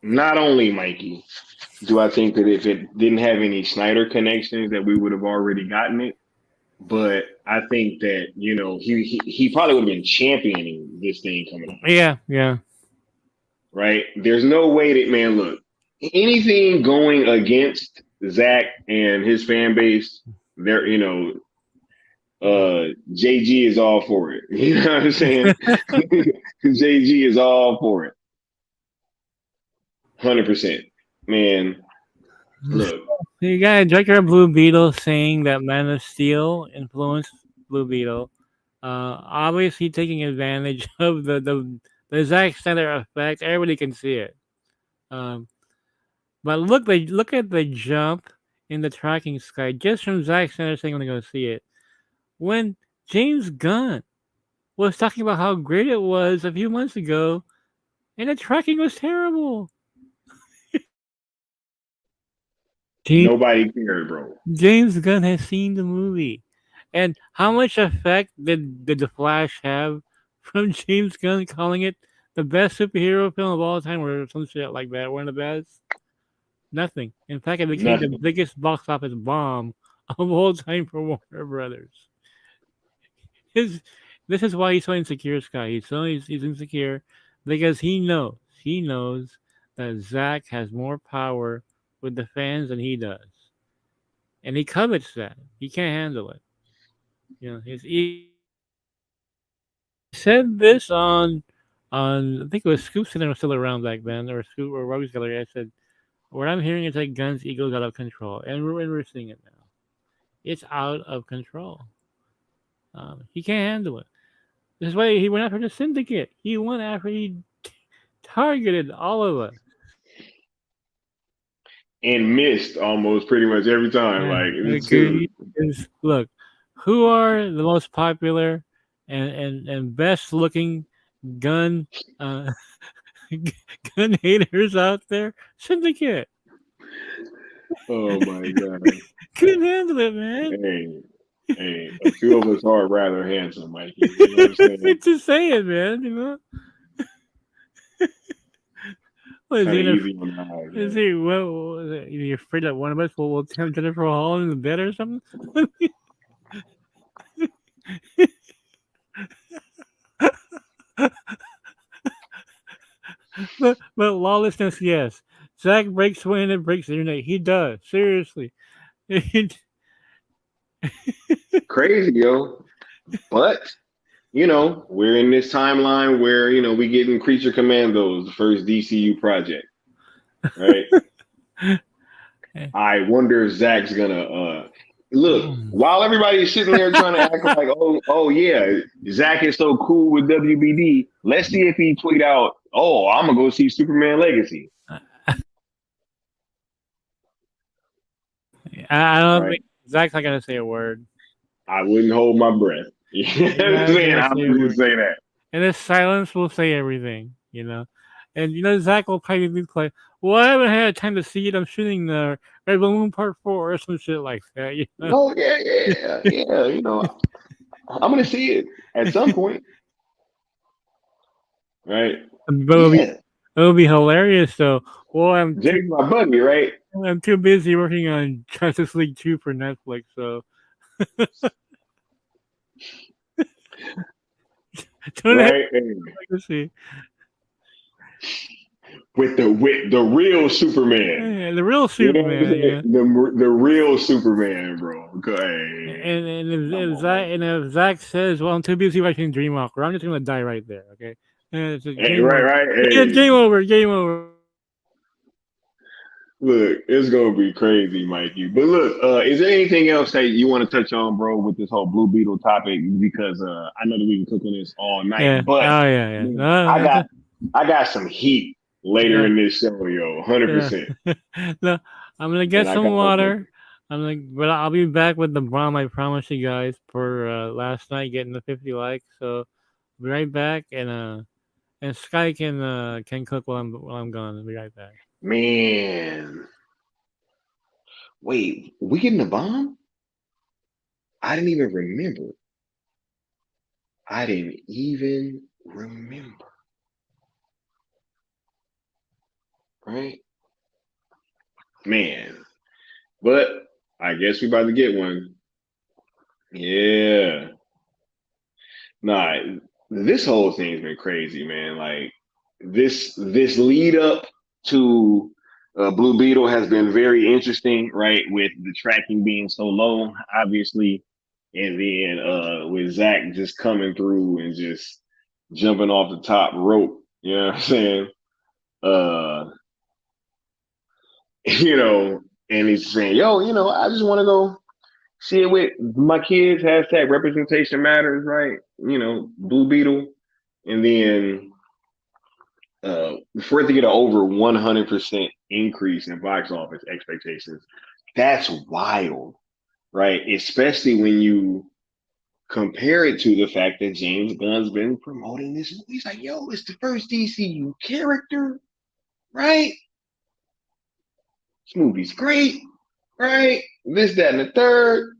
not only Mikey, do I think that if it didn't have any Snyder connections that we would have already gotten it, but I think that, he probably would have been championing this thing coming out. Yeah. Right? There's no way that, man, look, anything going against Zach and his fan base, they're, JG is all for it. You know what I'm saying? JG is all for it. 100%. Man, look. You got a director of Blue Beetle saying that Man of Steel influenced Blue Beetle. Obviously taking advantage of the Zack Snyder effect. Everybody can see it. But look at the jump in the tracking, Sky, just from Zack Snyder saying I'm gonna go see it. When James Gunn was talking about how great it was a few months ago, and the tracking was terrible. Nobody cared, bro. James Gunn has seen the movie. And how much effect did The Flash have from James Gunn calling it the best superhero film of all time or some shit like that? One of the best? Nothing. In fact, it became the biggest box office bomb of all time for Warner Brothers. This is why he's so insecure, Sky. He's insecure because he knows that Zach has more power with the fans than he does. And he covets that. He can't handle it. He said this on I think it was Scoop Center was still around back then, or Scoop or Rogues Gallery. I said, what I'm hearing is that Gunn's ego's out of control, and we're seeing it now. It's out of control. He can't handle it. This is why he went after the syndicate. He went after he targeted all of us. And missed almost pretty much every time. Look, who are the most popular and best looking gun gun haters out there? Syndicate. Oh my god. Couldn't handle it, man. Hey, a few of us are rather handsome, Mikey. You know what I'm saying? Just saying, man, What is he? Easy on the eye, is he? Well, are you afraid that one of us will tempt Jennifer Hall in the bed or something? but lawlessness, yes. Zach breaks wind and breaks the internet. He does. Seriously. Crazy, yo. But we're in this timeline where we getting Creature Commandos, the first DCU project, right? I wonder if Zach's gonna look while everybody's sitting there trying to act like, oh yeah, Zach is so cool with WBD. Let's see if he tweet out, oh, I'm gonna go see Superman Legacy. I don't think Zach's not gonna say a word. I wouldn't hold my breath. Yeah, Zach's man, gonna how say would you everything. say that? And his silence will say everything, you know. And Zach will probably be like, "Well, I haven't had time to see it. I'm shooting the Red Balloon Part 4 or some shit like that." You know. Oh yeah. You know, I'm gonna see it at some point, right? But Yeah, it'll be hilarious though. Well, Jake's my buddy, right? I'm too busy working on Justice League 2 for Netflix, so don't have Right, and legacy. with the real Superman. Yeah, the real You know what I'm Superman, saying? yeah. The real Superman, bro. Hey, come If on, man. Zach says, "Well, I'm too busy watching Dreamwalker," I'm just gonna die right there. Okay, it's a Hey, game right, over. right. Yeah, Hey, game over. Game over. look, it's gonna be crazy, Mikey. But look, is there anything else that you want to touch on, bro, with this whole Blue Beetle topic? Because I know that we can cook on this all night, Yeah. but Oh yeah. Yeah. man, No. I got some heat later Yeah. in this show, yo, 100%. Yeah. No. I'm gonna get And I some got water. But I'll be back with the bomb. I promise you guys for last night getting the 50 likes. So I'll be right back, and Sky can cook while I'm gone. I'll be right back. man. Wait, we getting the bomb? I didn't even remember. I didn't even remember. Right, man. But I guess we about to get one. Yeah. Nah, this whole thing's been crazy, man. Like this lead up to Blue Beetle has been very interesting, right? With the tracking being so low, obviously, and then with Zach just coming through and just jumping off the top rope. You know what I'm saying? Uh, you know, and he's saying, "Yo, you know, I just want to go see it with my kids." Hashtag representation matters, right? You know, Blue Beetle, and then for it to get an over 100% increase in box office expectations, that's wild, right? Especially when you compare it to the fact that James Gunn's been promoting this movie. He's like, yo, it's the first DCU character, right? This movie's great, right? This, that, and the third.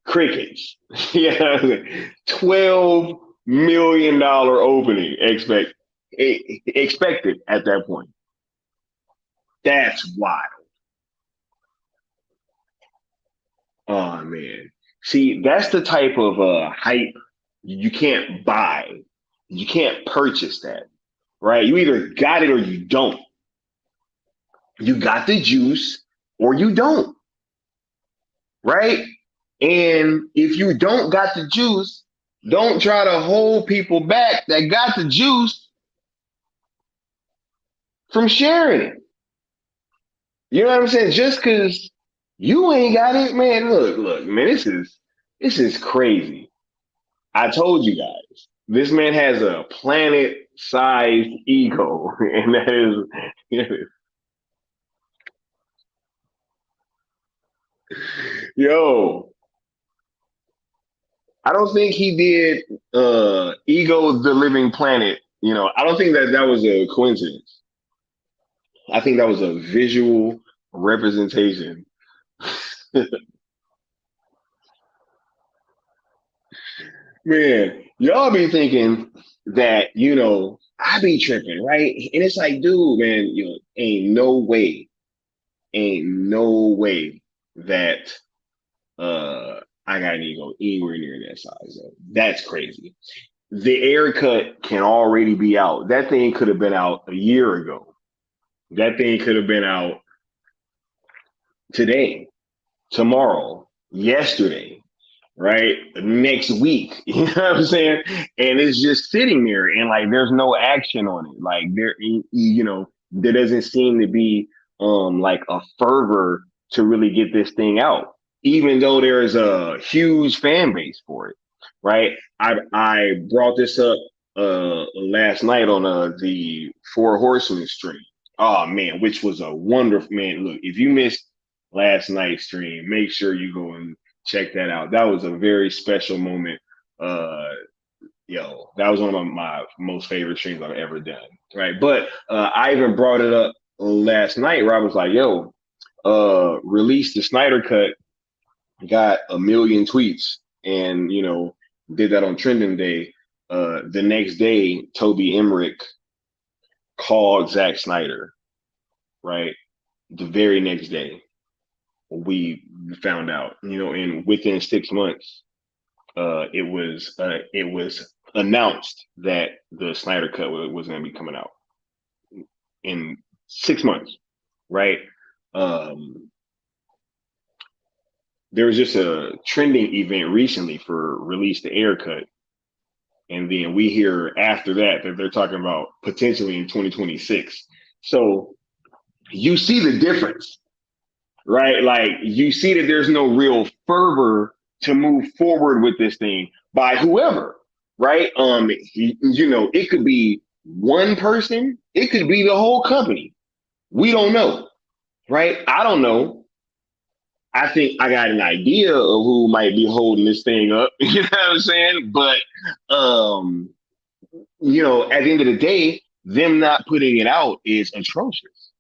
Crickets. Yeah, $12 million opening expected at that point. That's wild. Oh man. See, that's the type of hype you can't buy. You can't purchase that, right? You either got it or you don't. You got the juice or you don't, right? And if you don't got the juice, don't try to hold people back that got the juice from sharing it. You know what I'm saying? Just because you ain't got it, man. Look, man. This is crazy. I told you guys, this man has a planet-sized ego, and that is, yo. I don't think he did Ego the Living Planet. You know, I don't think that was a coincidence. I think that was a visual representation. Man, y'all be thinking that, you know, I be tripping, right? And it's like, dude, man, you know, ain't no way that I got an ego anywhere near that size. Though. That's crazy. The air cut can already be out. That thing could have been out a year ago. That thing could have been out today, tomorrow, yesterday, right? Next week. You know what I'm saying? And it's just sitting there and like there's no action on it. Like there doesn't seem to be like a fervor to really get this thing out, even though there's a huge fan base for it. Right. I brought this up last night on the Four Horsemen stream. Oh man, which was a wonderful man. Look, if you missed last night's stream, make sure you go and check that out. That was a very special moment. That was one of my most favorite streams I've ever done. Right, but I even brought it up last night where I was like, "Yo, release the Snyder Cut." Got a million tweets, and did that on trending day. The next day, Toby Emmerich called Zack Snyder. Right, the very next day, we found out. And within 6 months, it was announced that the Snyder Cut was going to be coming out in 6 months, right? There was just a trending event recently for Release the Air Cut, and then we hear after that they're talking about potentially in 2026. So you see the difference, right? Like you see that there's no real fervor to move forward with this thing by whoever, right? It could be one person, it could be the whole company. We don't know, right? I don't know. I think I got an idea of who might be holding this thing up. You know what I'm saying? But at the end of the day, them not putting it out is atrocious,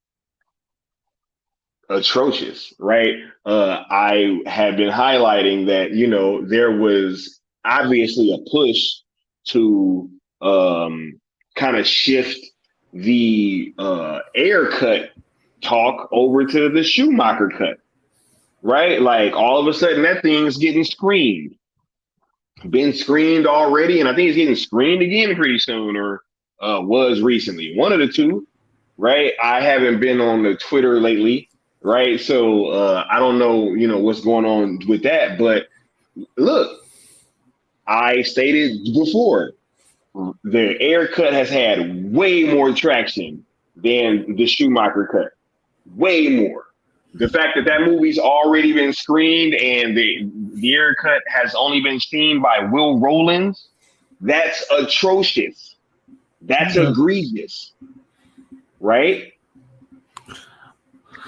right? I have been highlighting that, there was obviously a push to kind of shift the Air Cut talk over to the Schumacher cut, right? Like all of a sudden that thing's getting screened. Been screened already, and I think it's getting screened again pretty soon, or was recently. One of the two, right? I haven't been on the Twitter lately, right? So I don't know, what's going on with that. But look, I stated before, the Air Cut has had way more traction than the Schumacher cut. Way more. The fact that movie's already been screened and the Air Cut has only been seen by Will Rollins, that's atrocious. That's egregious. Right?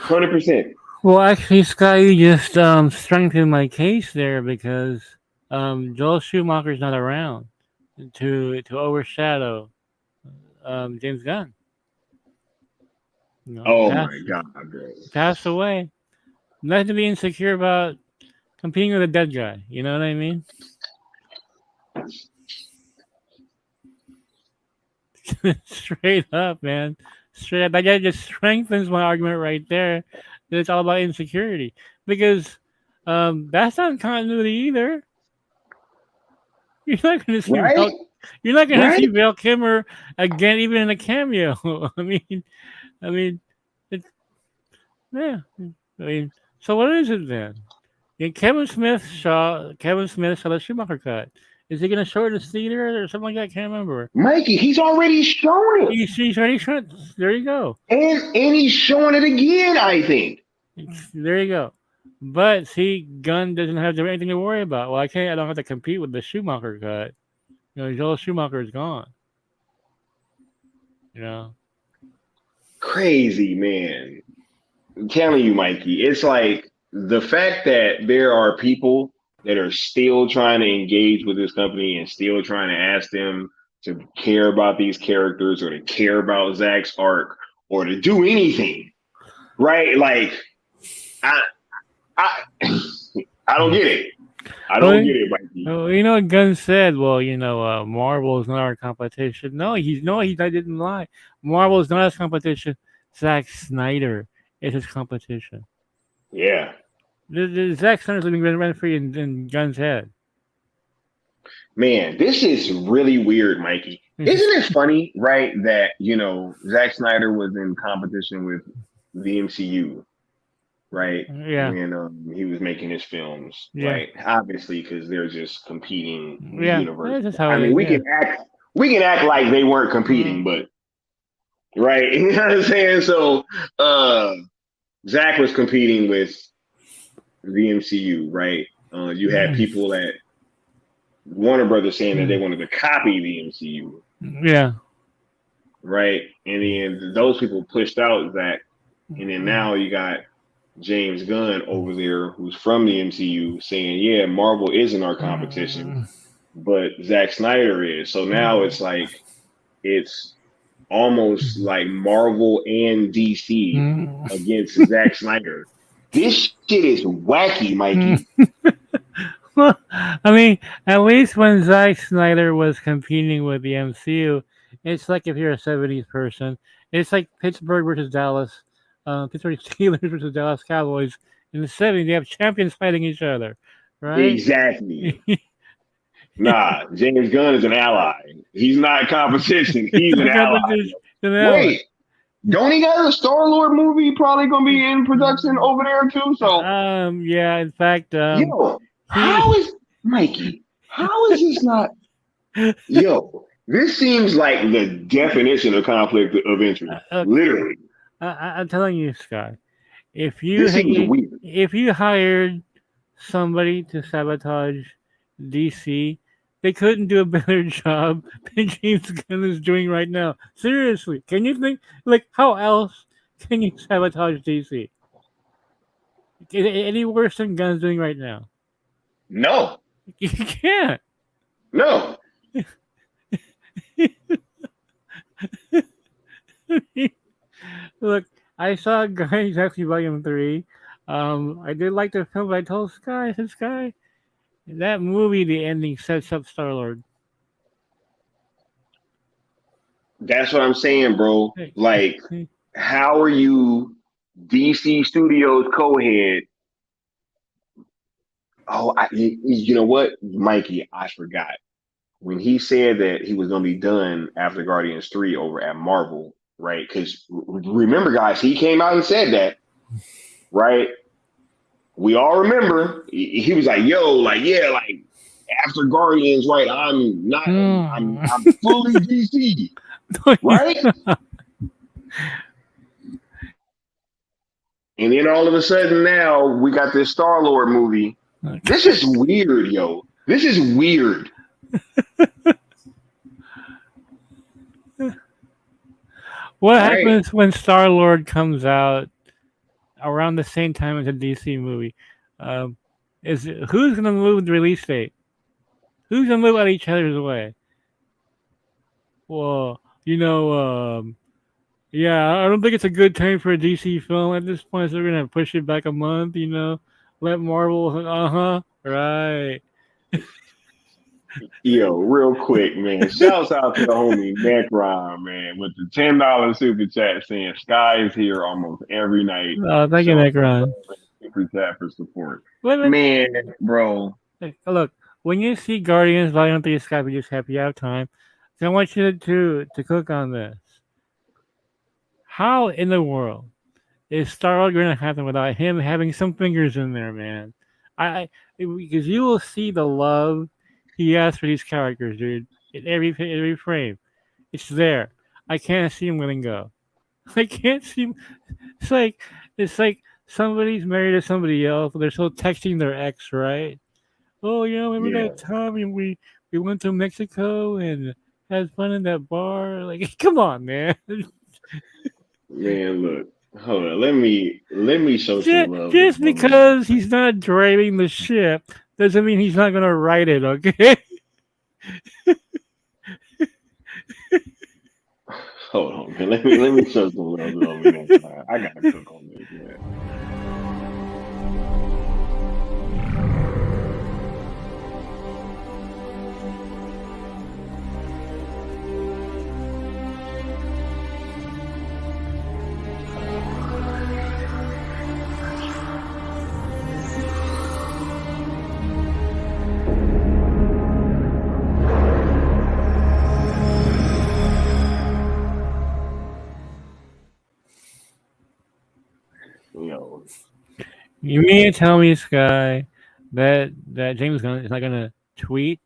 100%. Well, actually, Sky, you just strengthened my case there because Joel Schumacher's not around to overshadow James Gunn. My God, bro. Passed away. Nothing to be insecure about competing with a dead guy. You know what I mean? Straight up, man. Straight up. That just strengthens my argument right there that it's all about insecurity. Because that's not continuity either. You're not going to see you're not going to see Val Kilmer again, even in a cameo. I mean, it's, yeah. So what is it then? Kevin Smith saw the Schumacher cut. Is he going to show it in the theater or something like that? I can't remember. Mikey, he's already shown it. He's already shown it. There you go. And he's showing it again, I think. There you go. But see, Gunn doesn't have anything to worry about. Well, I don't have to compete with the Schumacher cut. Joel Schumacher is gone. Crazy, man. I'm telling you, Mikey, it's like the fact that there are people that are still trying to engage with this company and still trying to ask them to care about these characters or to care about Zack's arc or to do anything, right? Like, I don't get it. I don't get it, Mikey. What Gunn said? Well, Marvel is not our competition. No, he didn't lie. Marvel is not his competition. Zack Snyder is his competition. Yeah. The Zack Snyder's living rent free in Gunn's head. Man, this is really weird, Mikey. Isn't it funny, right, that, Zack Snyder was in competition with the MCU, right? Yeah. When he was making his films, right? Obviously, because they're just competing universes. We can act like they weren't competing, but right? You know what I'm saying? So Zack was competing with the MCU, right? You had people at Warner Brothers saying that they wanted to copy the MCU. Yeah. Right. And then those people pushed out Zack. And then now you got James Gunn over there, who's from the MCU, saying, "Yeah, Marvel isn't our competition, but Zack Snyder is." So now it's like it's almost like Marvel and DC against Zack Snyder. This shit is wacky, Mikey. Well, I mean, at least when Zack Snyder was competing with the MCU, it's like if you're a 70s person, it's like Pittsburgh versus Dallas, Pittsburgh Steelers versus Dallas Cowboys. In the 70s, they have champions fighting each other, right? Exactly. Nah, James Gunn is an ally. He's not competition. He's an ally. Wait, don't he got a Star-Lord movie probably gonna be in production over there too? So yeah, in fact, yo, how is Mikey? How is this not? Yo, this seems like the definition of conflict of interest. Literally, I'm telling you, Scott. If this seems weird. If you hired somebody to sabotage DC, they couldn't do a better job than James Gunn is doing right now. Seriously, can you think like how else can you sabotage DC? Any worse than Gunn's doing right now? No, you can't. No. Look, I saw Guardians actually Volume 3. I did like the film, but I told Sky, I said, Sky, that movie, the ending sets up Star-Lord. That's what I'm saying, bro. Like, how are you DC Studios co-head? Oh, you know what, Mikey? I forgot. When he said that he was going to be done after Guardians 3 over at Marvel, right? Because remember, guys, he came out and said that, right? We all remember. He was like, yo, like, yeah, like, after Guardians, right, I'm fully DC, right? And then all of a sudden now, we got this Star-Lord movie. This is weird, yo. This is weird. What happens when Star-Lord comes out around the same time as a DC movie? Who's going to move the release date? Who's going to move out each other's way? Well, yeah, I don't think it's a good time for a DC film at this point, so we're going to push it back a month, let Marvel, right. Yo, real quick, man. Shouts out to the homie Necron, man, with the $10 super chat saying Sky is here almost every night. Oh, thank you, Necron. Super chat for support. Wait. Man, bro. Hey, look, when you see Guardians Volume 3 Sky, we just happy out time. So I want you to cook on this. How in the world is Star-Lord going to happen without him having some fingers in there, man? Because you will see the love he has for these characters, dude. In every frame, it's there. I can't see him letting go. I can't see him. It's like somebody's married to somebody else, but they're still texting their ex, right? Oh, remember that time we went to Mexico and had fun in that bar? Like, come on, man. Man, look. Hold on. Let me show some love. Just because he's not driving the ship doesn't mean he's not gonna write it, okay? Hold on, man. Let me show some love over there. I gotta cook on this, man. You mean to tell me, Sky, that James Gunn is not gonna tweet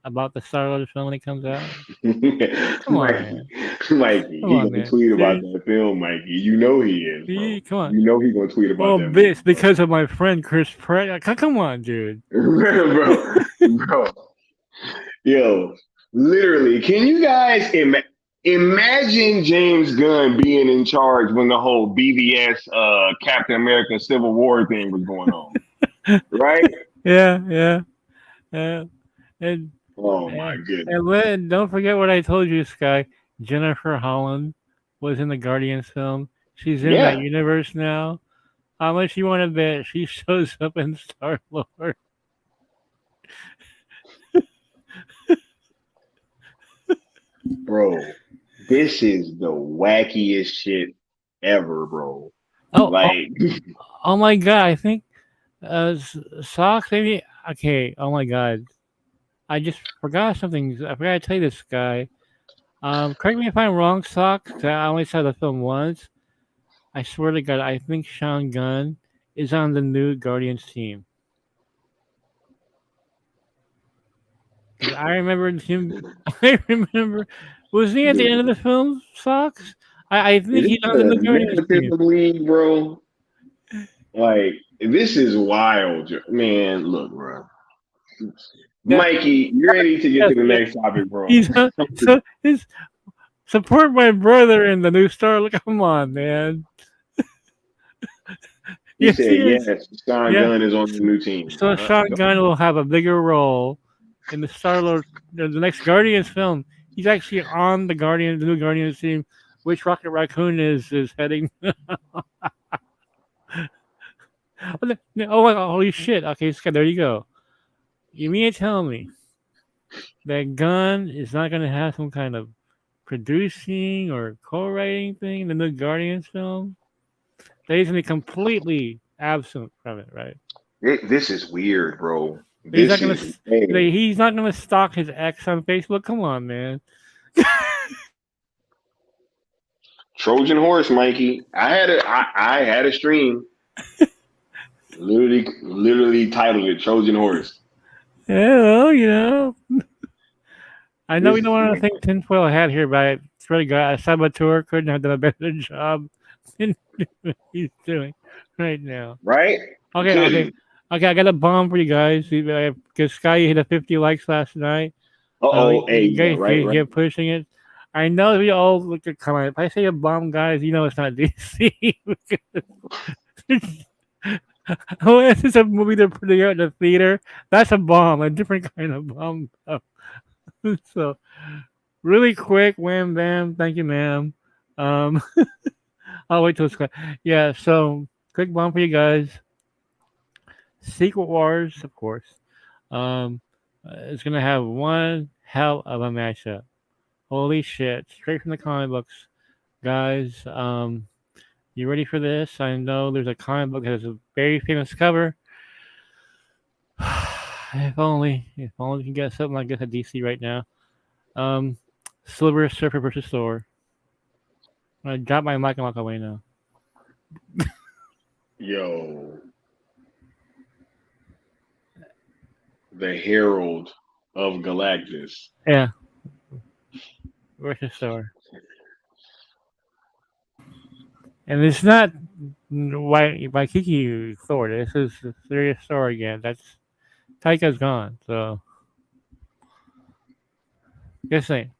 about the Star-Lord film when it comes out? Come on, Mikey. He's gonna tweet about that film, Mikey. You know he is. Bro. Come on. You know he's gonna tweet about that. It's because of my friend Chris Pratt. Come on, dude. bro. Yo, literally, can you guys Imagine James Gunn being in charge when the whole BVS Captain America Civil War thing was going on, right? Yeah. And Oh my and, goodness. don't forget what I told you, Sky. Jennifer Holland was in the Guardians film. She's in that Yeah, universe now. How much you want to bet she shows up in Star Lord? bro. This is the wackiest shit ever, bro. Oh, oh, Like, oh my god! I think socks maybe. Okay. Oh my god! I just forgot something. I forgot to tell you this, Sky. Correct me if I'm wrong, socks. 'Cause I only saw the film once. I swear to God, I think Sean Gunn is on the new Guardians team. 'Cause I remember him. I remember. Was he at the end of dude, the film, Socks? I think this he's is on the a new Guardians team. nepotism league, bro. Like, this is wild, man. Look, bro. Yeah, Mikey, you ready to get yes, to the yes. next topic, bro? He's so his support my brother in the new Star. Look, come on, man. He Yes, he said, is. yes, Sean Yeah. Gunn is on the new team. So Sean Gunn will have a bigger role in the Star Lord, the next Guardians film. He's actually on the new Guardians team, which Rocket Raccoon is heading. Oh my god! Holy shit! Okay, so there you go. You mean to tell me that Gunn is not going to have some kind of producing or co-writing thing in the new Guardians film? That he's going to be completely absent from it, right? This is weird, bro. He's not This going is to. man. He's not going to stalk his ex on Facebook. Come on, man. Trojan horse, Mikey. I had a stream, literally titled it Trojan horse. Yeah, well, you know, I know we This don't want to man, think tinfoil hat here, but I swear to God, a saboteur couldn't have done a better job than what he's doing right now. right? Okay, okay, Couldn't. okay. I got a bomb for you guys. Because Sky hit a 50 likes last night. Uh-oh. Hey, You yeah, guys right, right. get pushing it. I know we all look at comment. If I say a bomb, guys, you know it's not DC. Oh, this is a movie they're putting out in the theater. That's a bomb, a different kind of bomb. So, really quick, wham bam. Thank you, ma'am. Um, I'll wait till it's quick. Yeah, so quick bomb for you guys. Secret Wars, of course. Um, it's gonna have one hell of a matchup. Holy shit! Straight from the comic books, guys. You ready for this? I know there's a comic book that has a very famous cover. If only we can get something like this at DC right now. Um, Silver Surfer versus Thor. I'm gonna drop my mic and walk away now. Yo, the Herald of Galactus. Yeah, versus Thor. And it's not Waikiki Thor. This is a serious Thor again. That's Taika's gone. So, just saying.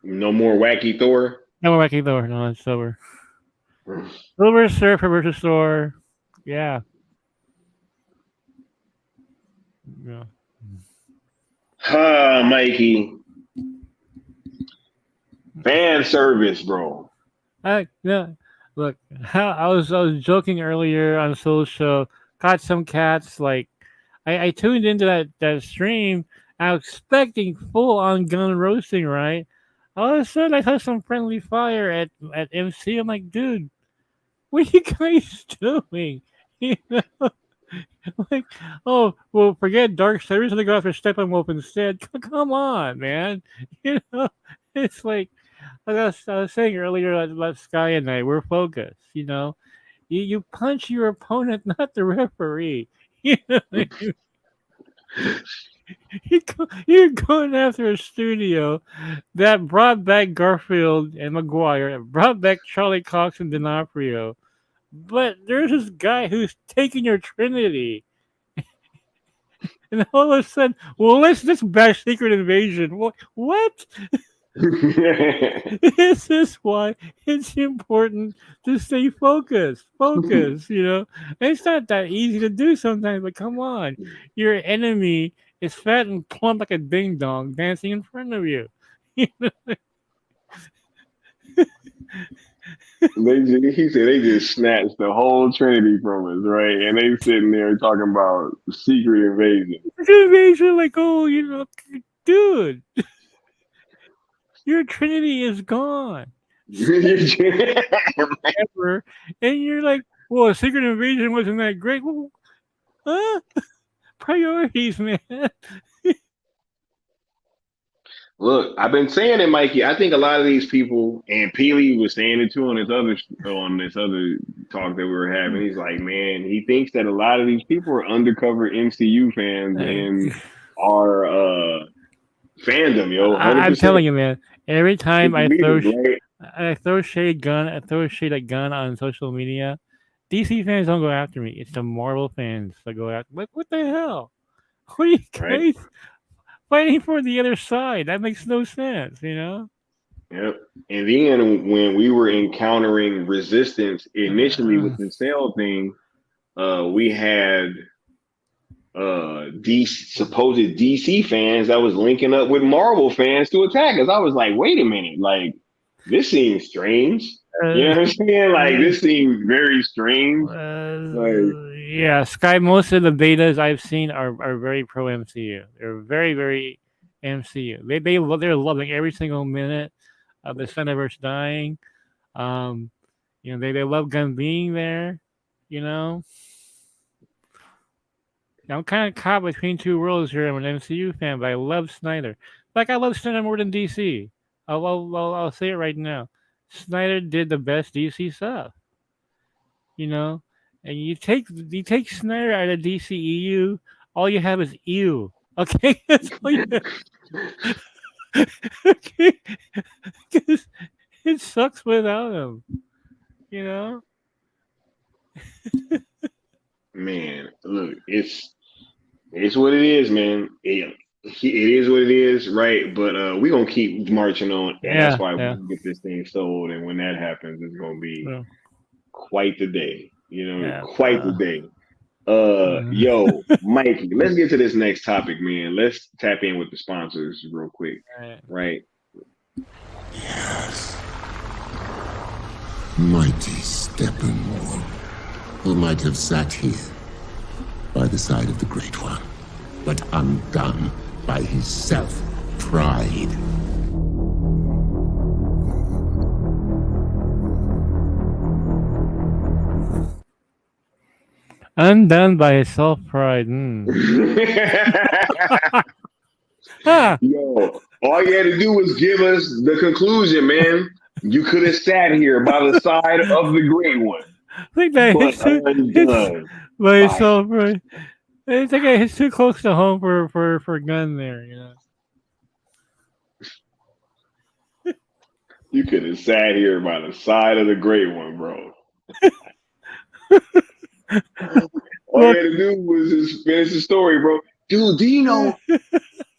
No more wacky Thor. No more Waikiki Thor. No, it's Silver. Silver Surfer versus Thor. Yeah. Yeah. Mikey. Fan service, bro. Yeah. Look, I was joking earlier on Soul's show. Caught some cats like I tuned into that stream. I was expecting full on gun roasting, right? All of a sudden, I saw some friendly fire at MC. I'm like, dude, what are you guys doing? You know, like, oh, well, forget Dark Side. We're gonna go after Steppenwolf instead. Come on, man. You know, it's like I was saying earlier about Sky and I. We're focused. You know, you punch your opponent, not the referee. You know, you're going after a studio that brought back Garfield and Maguire, and brought back Charlie Cox and D'Onofrio. But there's this guy who's taking your Trinity. And all of a sudden, well, let's bash Secret Invasion. What? This is why it's important to stay focused. Focus, you know. It's not that easy to do sometimes, but come on. Your enemy is fat and plump like a ding dong dancing in front of you. He said they just snatched the whole Trinity from us, right? And they sitting there talking about secret invasion. Invasion, like, oh, you know, dude, your Trinity is gone. Ever, and you're like, well, a secret invasion wasn't that great. Well, huh? Priorities, man. Look, I've been saying it, Mikey. I think a lot of these people, and Peely was saying it too on this other talk that we were having. He's like, man, he thinks that a lot of these people are undercover MCU fans and are fandom, yo. 100%. I'm telling you, man. Every time I throw shade at Gunn on social media, DC fans don't go after me. It's the Marvel fans that go after. Like, what the hell? What are you guys fighting for the other side? That makes no sense, you know? Yep. And then when we were encountering resistance initially with the Cell thing, we had supposed DC fans that was linking up with Marvel fans to attack us. I was like, wait a minute, like this seems strange. You know what I'm saying? Like this seems very strange. Yeah, Sky. Most of the betas I've seen are very pro MCU. They're very very MCU. They're loving every single minute of the Cineverse dying. You know they love Gunn being there. You know. I'm kind of caught between two worlds here. I'm an MCU fan, but I love Snyder. Like I love Snyder more than DC. I'll say it right now. Snyder did the best DC stuff. You know, and you take Snyder out of DCEU, all you have is EU. Okay, that's all you have. Okay, because it sucks without him. You know. Man, look, it's what it is, man. It is what it is, right? But we're gonna keep marching on, and that's why we get this thing sold. And when that happens, it's gonna be quite the day. You know, quite the day. Yo, Mikey, let's get to this next topic, man. Let's tap in with the sponsors real quick, right? Yes. Mighty Steppenwolf, who might have sat here by the side of the Great One, but undone by his self-pride. Undone by his self-pride. Yo, all you had to do was give us the conclusion, man. You could have sat here by the side of the Great One. I think that hits by his self-pride. I think it's too close to home for Gunn there, you know. You could have sat here by the side of the Great One, bro. All you had to do was just finish the story, bro. Dude, do you know?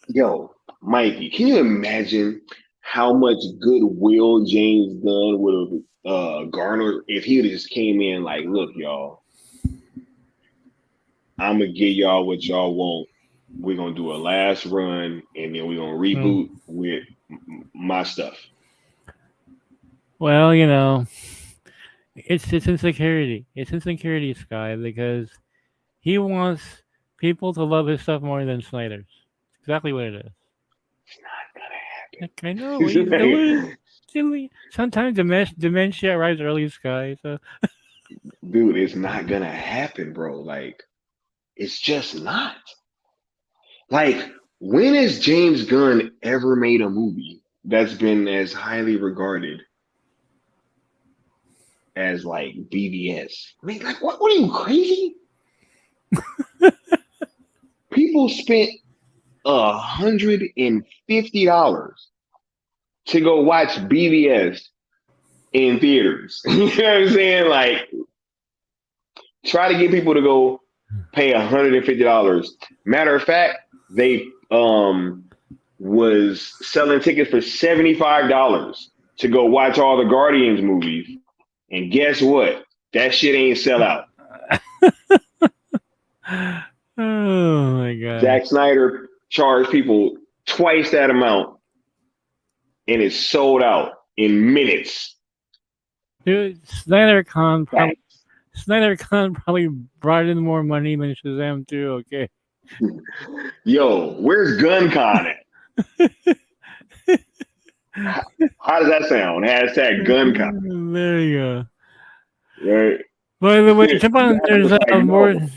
Yo, Mikey, can you imagine how much goodwill James Gunn would have garnered if he just came in like, look, y'all, I'm gonna give y'all what y'all want. We're gonna do a last run, and then we're gonna reboot with my stuff. Well, you know, it's insecurity. It's insecurity, Sky, because he wants people to love his stuff more than Snyder's. Exactly what it is. It's not gonna happen. I know. Sometimes dementia arrives early, Sky. So, dude, it's not gonna happen, bro. Like, it's just not. Like, when has James Gunn ever made a movie that's been as highly regarded as like BVS? I mean, like, what are you, crazy? People spent $150 to go watch BVS in theaters. You know what I'm saying? Like, try to get people to go pay $150. Matter of fact, they was selling tickets for $75 to go watch all the Guardians movies. And guess what? That shit ain't sell out. Oh my god. Zack Snyder charged people twice that amount and it's sold out in minutes. Dude, Snyder Khan probably brought in more money than Shazam too, okay. Yo, where's Gunn Con at? How does that sound? Hashtag Gunn Con. There you go. Right? By the way, jump on. Zack There's was like, more. no.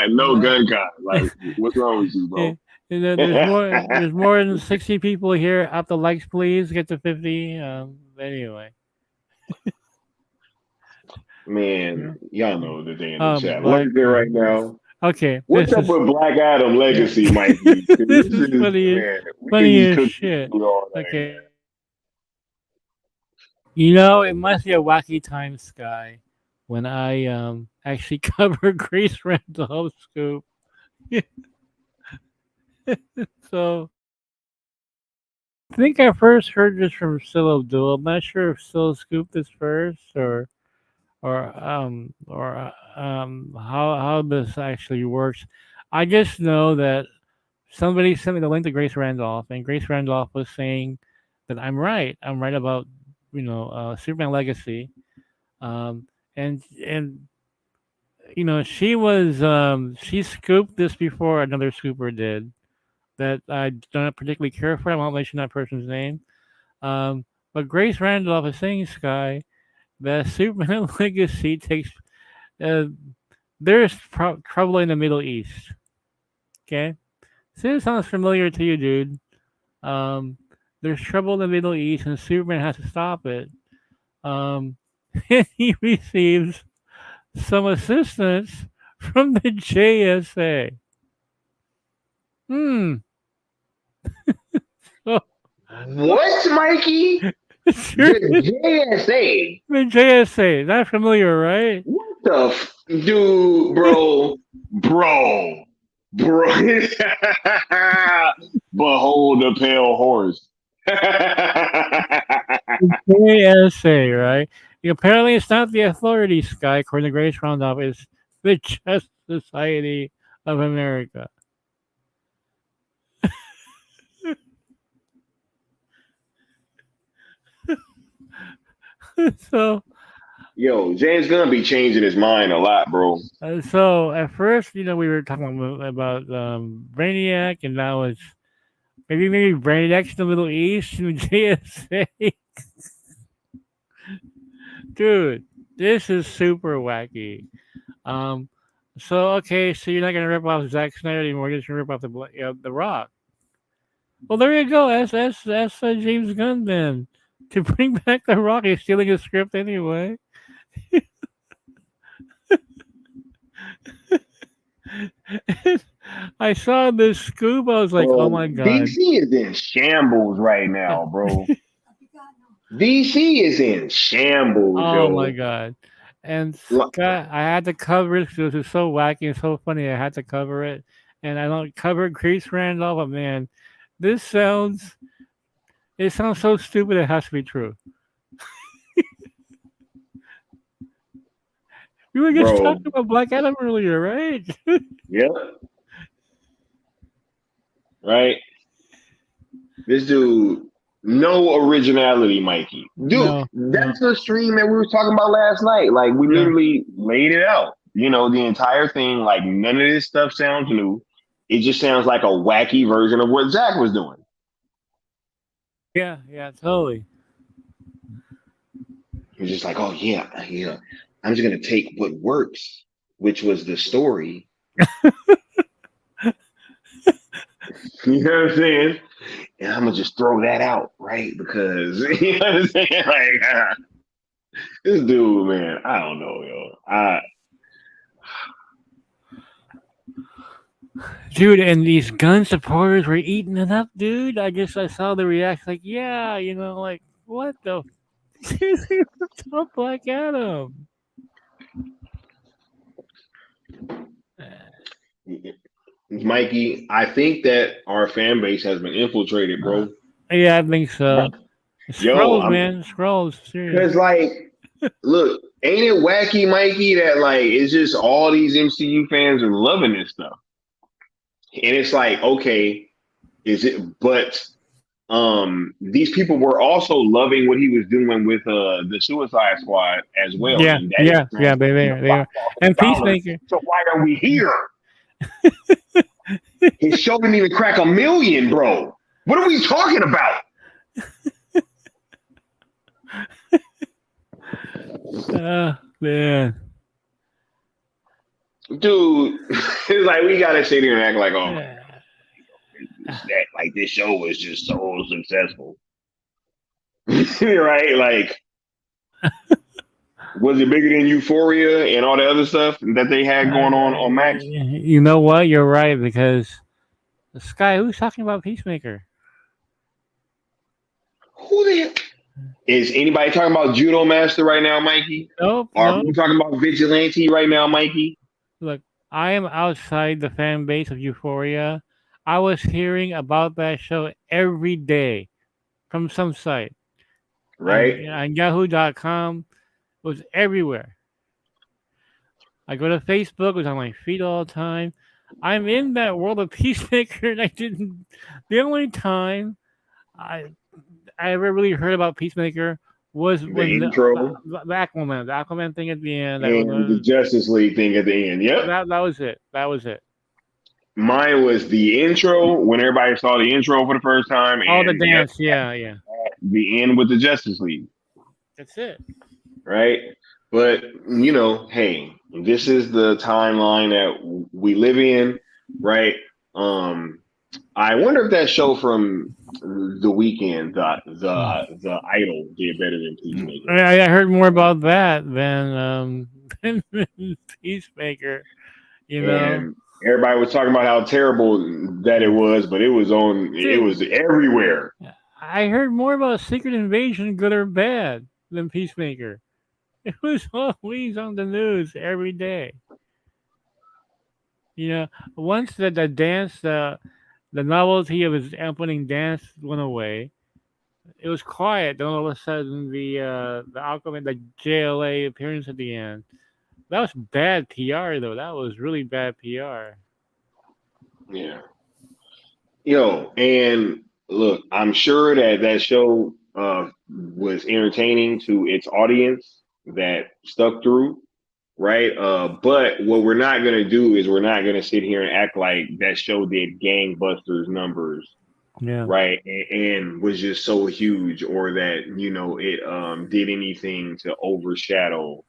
No Gunn Con. Like, what's wrong with you, bro? There's more than 60 people here. Up the likes, please. Get to 50. Anyway. Man, y'all know that they in the chat. What Black. is it right now? Okay. What's up with Black Adam Legacy, Mikey? This is funny as shit. Okay. You know, it must be a wacky time, Sky, when I actually cover Grace Randolph's scoop. So I think I first heard this from Silo Duel. I'm not sure if Silo scooped this first or how this actually works. I just know that somebody sent me the link to Grace Randolph, and Grace Randolph was saying that I'm right. I'm right about Superman Legacy, and she scooped this before another scooper did that I don't particularly care for. I won't mention that person's name. But Grace Randolph is saying, Sky, that Superman Legacy takes uh, there's trouble in the Middle East. Okay, so this sounds familiar to you, dude. Um, there's trouble in the Middle East, and Superman has to stop it. Um, and he receives some assistance from the JSA. Hmm. So, What, Mikey? The JSA. The JSA. Not familiar, right? What the dude, bro? Behold the pale horse. JSA, right? Apparently, it's not the authority, Sky, according to Grace Roundup. It's the Chess Society of America. So, Yo, James Gunn be changing his mind a lot, bro. so at first, we were talking about Brainiac, and now it's maybe Brainiac's in the Middle East and JSA. Dude, this is super wacky. Um, so okay, so you're not gonna rip off Zack Snyder anymore. You're just gonna rip off the Rock. Well, there you go. That's James Gunn then to bring back the Rock. He's stealing his script anyway. I saw this scoop. I was like, oh my god. DC is in shambles right now, bro. DC is in shambles. Oh my god. And Scott, I had to cover it because it was so wacky and so funny. I had to cover it. And I don't cover Grace Randolph, but man, it sounds so stupid it has to be true. We were just talking about Black Adam earlier, right? Yep. Right. This dude, no originality, Mikey. Dude, that's the stream that we were talking about last night. Like, we literally laid it out. The entire thing, like, none of this stuff sounds new. It just sounds like a wacky version of what Zach was doing. Yeah, totally. He was just like, oh, yeah. I'm just going to take what works, which was the story. You know what I'm saying? And I'm going to just throw that out, right? Because, you know what I'm saying? Like, this dude, man, I don't know, yo. Dude, and these Gunn supporters were eating it up, dude. I saw the reaction, like, yeah, like, what the top Black Adam? Mikey, I think that our fan base has been infiltrated, bro. Yeah, I think so. Yo, Scrolls, man. Scrolls. Serious. because like, look, ain't it wacky, Mikey, that like it's just all these MCU fans are loving this stuff, and it's like, okay, is it? But these people were also loving what he was doing with the Suicide Squad as well. Yeah, And that yeah, is yeah. They are. And dollars. Peacemaker. So why are we here? His show didn't even crack 1 million, bro. What are we talking about? Man. Dude, it's like we gotta sit here and act like, oh, that like this show was just so successful. Right? Like, was it bigger than Euphoria and all the other stuff that they had going on Max? You know what? You're right, because this guy, who's talking about Peacemaker? Who the hell? Is anybody talking about Judo Master right now, Mikey? Nope. Are we talking about Vigilante right now, Mikey? Look, I am outside the fan base of Euphoria. I was hearing about that show every day from some site. Right? On Yahoo.com. It was everywhere. I go to Facebook, it was on my feed all the time. I'm in that world of Peacemaker, and I didn't. The only time I ever really heard about Peacemaker was when the Aquaman thing at the end. And the Justice League thing at the end. Yep. That was it. That was it. Mine was the intro when everybody saw the intro for the first time. Oh, the dance. Yeah. The end with the Justice League. That's it. Right? But, you know, hey, this is the timeline that we live in, right? I wonder if that show from The Weeknd, the Idol, did better than Peacemaker. I heard more about that than Peacemaker. You know, and everybody was talking about how terrible that it was, but it was everywhere. I heard more about Secret Invasion, good or bad, than Peacemaker. It was always on the news every day. You know, once the dance, the novelty of his opening dance went away, it was quiet. Then all of a sudden, the Aquaman, the JLA appearance at the end, that was bad PR, though. That was really bad PR. Yeah. Yo, and look, I'm sure that show was entertaining to its audience that stuck through, right? But what we're not gonna do is we're not gonna sit here and act like that show did gangbusters numbers, right? And was just so huge, or that it did anything to overshadow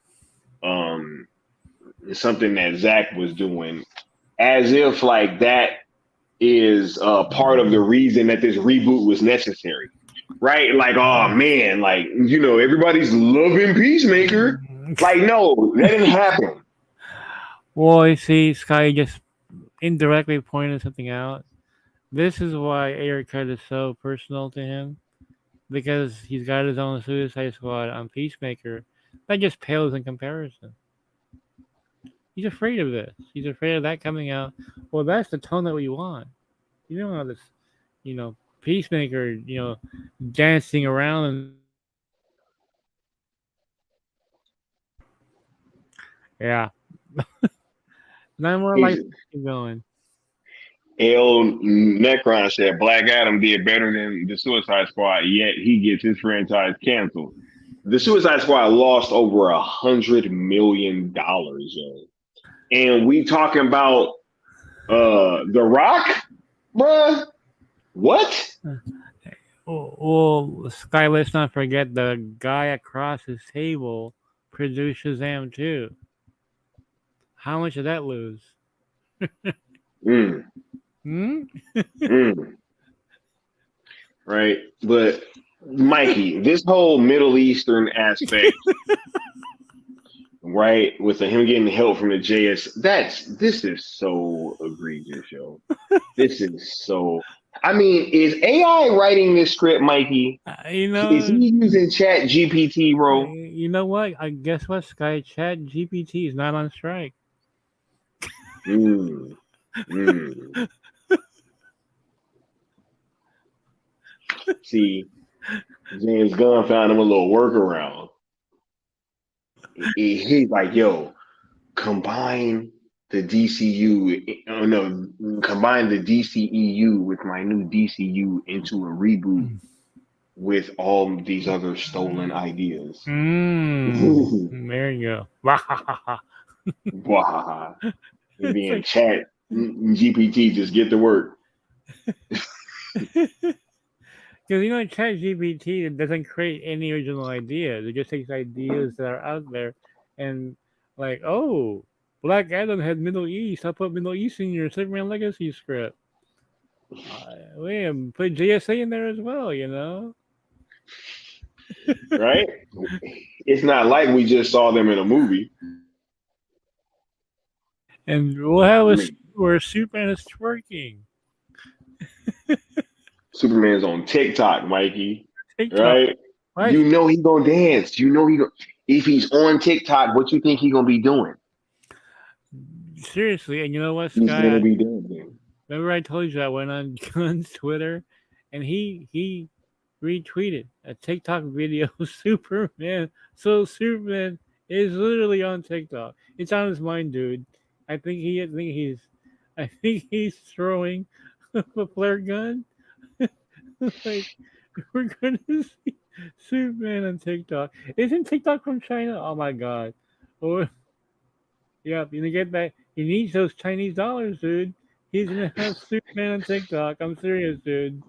something that Zach was doing, as if like that is part of the reason that this reboot was necessary. Right? Like, oh man, like, everybody's loving Peacemaker. Like, no, that didn't happen. Well, you see, Sky just indirectly pointed something out. This is why Ayer Cut is so personal to him, because he's got his own Suicide Squad on Peacemaker. That just pales in comparison. He's afraid of this. He's afraid of that coming out. Well, that's the tone that we want. You don't want this, Peacemaker, dancing around and yeah. None more like keep going. L. Necron said Black Adam did better than the Suicide Squad, yet he gets his franchise canceled. The Suicide Squad lost over $100 million, yo. And we talking about The Rock, bruh? What? Well, Sky, let's not forget the guy across his table produced Shazam too. How much did that lose? Right. But Mikey, this whole Middle Eastern aspect, right, with him getting help from the JS, this is so egregious, yo. This is so. I mean, is AI writing this script, Mikey? Is he using Chat GPT, bro? You know what? I guess what, Sky? Chat GPT is not on strike. Mm. See, James Gunn found him a little workaround. He's like, yo, combine the DCU, oh no, combine the DCEU with my new DCU into a reboot with all these other stolen ideas. There you go. Wow. And It's being like, chat GPT, just get to work. because ChatGPT doesn't create any original ideas. It just takes ideas that are out there, and like, oh, Black Adam had Middle East. I'll put Middle East in your Superman Legacy script. We put JSA in there as well. Right? It's not like we just saw them in a movie. And we'll have I a mean, scene where Superman is twerking. Superman's on TikTok, Mikey. TikTok. Right? Why is You know he gonna dance. You know if he's on TikTok, what you think he gonna be doing? seriously? And you know what, He's gonna Sky? be doing. Remember I told you I went on Gunn's Twitter, and he retweeted a TikTok video of Superman. So Superman is literally on TikTok. It's on his mind, dude. I think he's throwing a flare gun. Like, we're gonna see Superman on TikTok. Isn't TikTok from China? Oh my god. Or yeah, you get that. He needs those Chinese dollars, dude. He's gonna have Superman on TikTok. I'm serious, dude.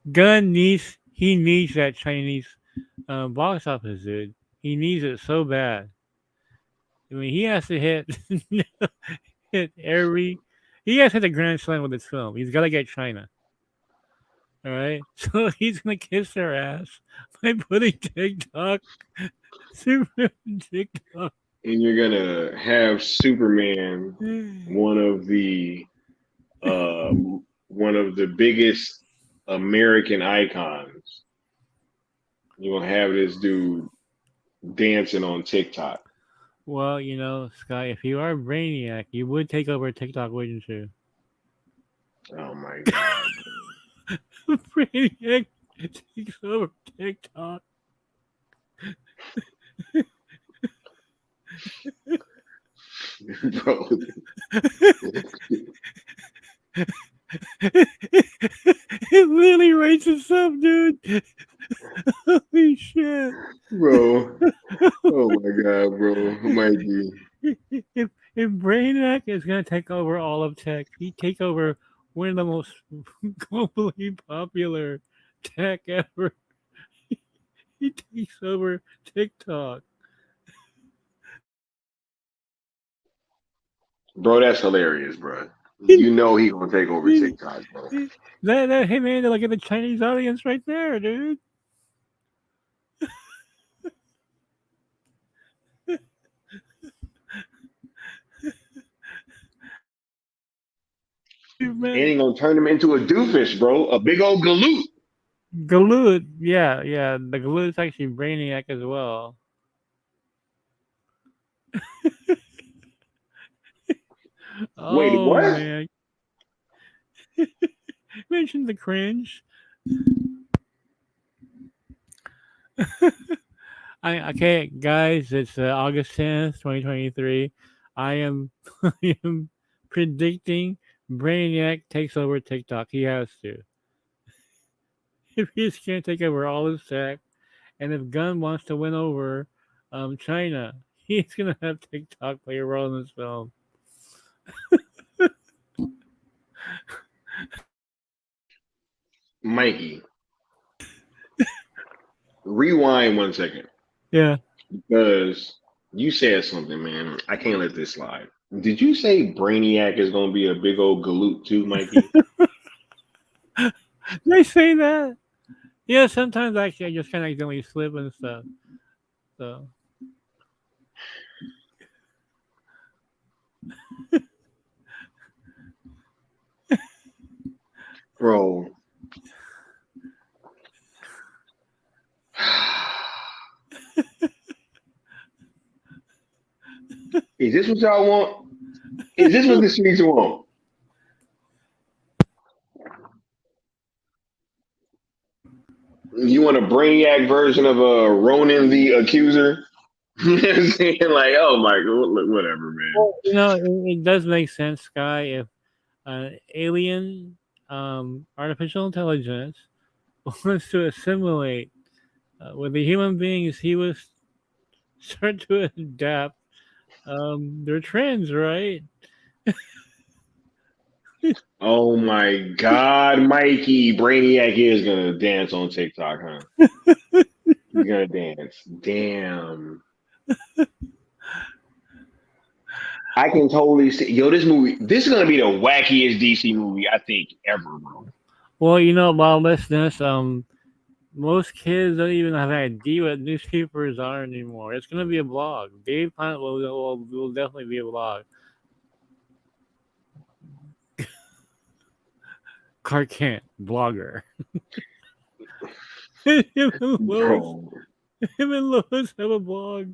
He needs that Chinese box office, dude. He needs it so bad. I mean, he has to hit every. He has to hit the grand slam with his film. He's got to get China. All right, so he's gonna kiss their ass by putting TikTok, Superman TikTok. And you're gonna have Superman, one of the biggest American icons. You're gonna have this dude dancing on TikTok. Well, Sky, if you are Brainiac, you would take over TikTok, wouldn't you? Oh my god. Brainiac takes over TikTok. Bro. It literally writes itself, dude. Holy shit. Bro. Oh my god, bro. Mikey. If Brainiac is gonna take over all of tech, he take over one of the most globally popular tech ever. He takes over TikTok. Bro, that's hilarious, bro. You know he gonna take over TikTok, bro. Hey man, look at the Chinese audience right there, dude. And he gonna turn him into a doofus, bro. A big old galoot. Galoot, yeah. The Galoot's actually Brainiac as well. Wait, what? Man. Mention the cringe. Okay, guys, it's August 10th, 2023. I am predicting Brainiac takes over TikTok. He has to. If he's gonna take over all his tech, and if Gunn wants to win over China, he's gonna have TikTok play a role in this film. Mikey, rewind 1 second. Yeah. Because you said something, man. I can't let this slide. Did you say Brainiac is gonna be a big old galoot too, Mikey? Did I say that? Yeah, sometimes actually I just kind of accidentally slip and stuff. So. Bro. Is this what y'all want? Is this what the streets want? You want a brainiac version of Ronan the Accuser? You know what I'm saying? Like, oh my god, look, whatever, man. Well, it does make sense, Sky, if alien artificial intelligence wants to assimilate with the human beings, he was start to adapt their trends, right? Oh my god, Mikey, Brainiac is gonna dance on TikTok, huh? He's gonna dance. Damn. I can totally see. Yo, this is gonna be the wackiest DC movie I think ever, bro. Well, about listeners, most kids don't even have an idea what newspapers are anymore. It's gonna be a blog. Dave Planet will definitely be a blog. Clark Kent, blogger. him and Lois, Bro. him and Lois have a blog.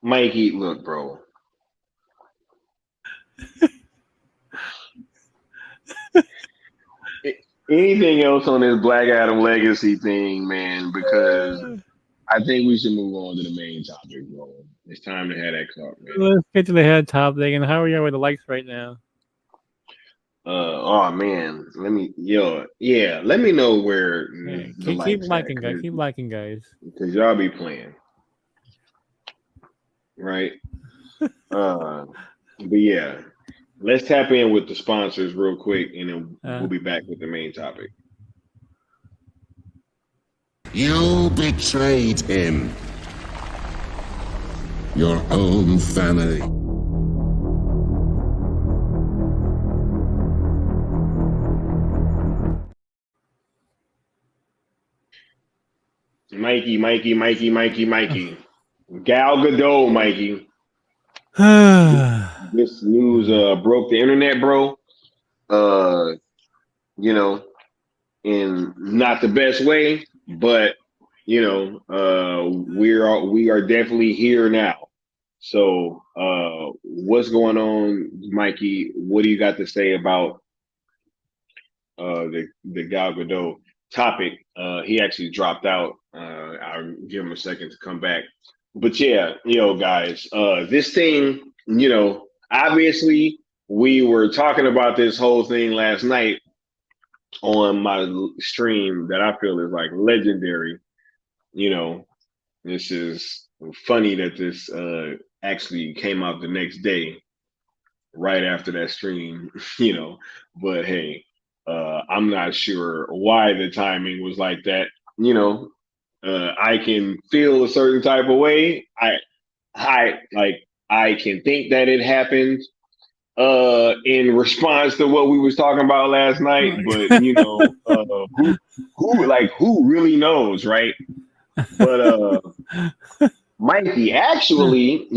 Mikey, look, bro. Anything else on this Black Adam legacy thing, man? Because I think we should move on to the main topic, bro. It's time to have that talk, man. Let's get to the head topic. And how are you with the likes right now? Oh man, let me know where Yeah, the keep likes liking, at, guys. Keep liking, guys. because y'all be playing, right? But yeah, let's tap in with the sponsors real quick, and then we'll be back with the main topic. You betrayed him. Your own family. Mikey. Gal Gadot, Mikey. This news broke the internet, bro. In not the best way, but we are definitely here now. So what's going on, Mikey? What do you got to say about the Gal Gadot topic? He actually dropped out. I'll give him a second to come back. But yeah, guys, this thing, obviously we were talking about this whole thing last night on my stream that I feel is like legendary. This is funny that this actually came out the next day, right after that stream, but hey, I'm not sure why the timing was like that. I can feel a certain type of way. I can think that it happened in response to what we was talking about last night, but who really knows, right? But Mikey, actually,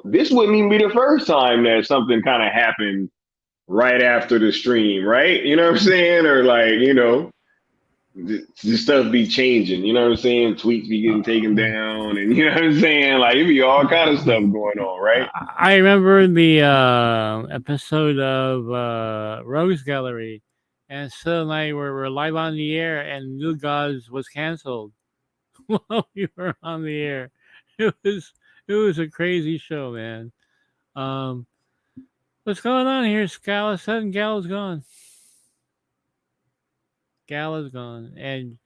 this wouldn't even be the first time that something kind of happened right after the stream, right? You know what I'm saying? Or the stuff be changing, you know what I'm saying? Tweets be getting taken down, and you know what I'm saying? Like, it be all kind of stuff going on, right? I remember the episode of Rogues Gallery, and Sil and I were live on the air, and New Gods was canceled while we were on the air. It was a crazy show, man. What's going on here, Scala? Sudden Gal's gone. Gal is gone, and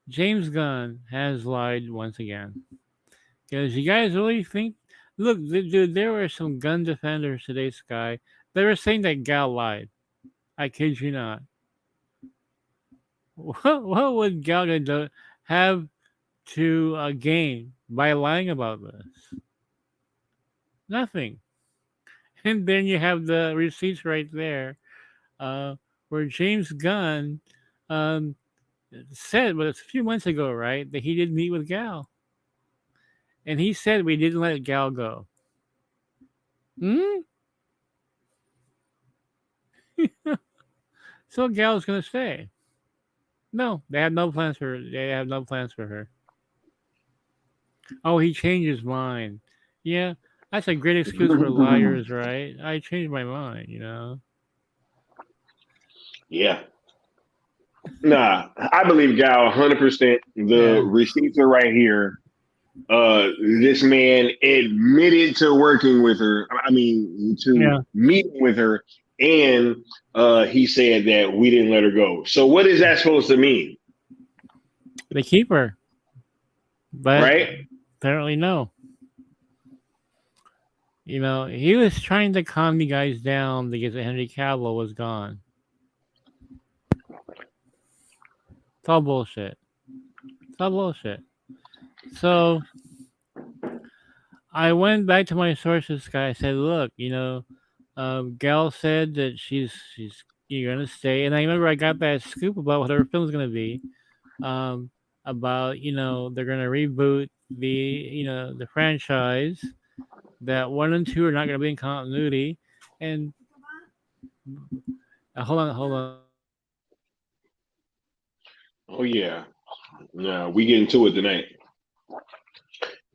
James Gunn has lied once again. Because you guys really think? Look, dude, there were some gun defenders today, Sky. They were saying that Gal lied. I kid you not. What would Gal Gadot have to gain by lying about this? Nothing. And then you have the receipts right there, where James Gunn said, but it's a few months ago, right, that he did meet with Gal. And he said we didn't let Gal go. So Gal's gonna stay. No, they have no plans for her. They have no plans for her. Oh, he changed his mind. Yeah, that's a great excuse for liars, right? I changed my mind, Yeah. Nah, I believe Gal 100%. The Yeah. receipts are right here. This man admitted to working with her. I mean, to Yeah. meeting with her, and he said that we didn't let her go. So what is that supposed to mean, They keep her, but right? apparently no. He was trying to calm you guys down because Henry Cavill was gone. It's all bullshit. It's all bullshit. So I went back to my sources, guy. I said, look, Gal said that she's you're gonna stay, and I remember I got that scoop about what her film's gonna be, um, about they're gonna reboot the franchise. That 1 and 2 are not gonna be in continuity, and hold on. Oh yeah. No, we get into it tonight.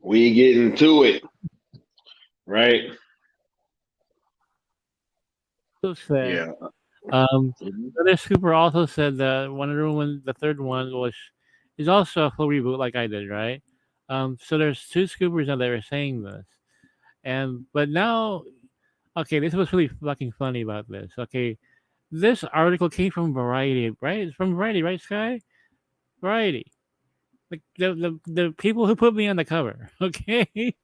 We get into it, right? Said, Yeah. Mhm. Other scooper also said that Wonder Woman, the third one, is also a full reboot, like I did, right? So there's two scoopers now that are saying this, but now, okay, this was really fucking funny about this. Okay, this article came from Variety, right? It's from Variety, right, Sky? Variety, the people who put me on the cover. Okay,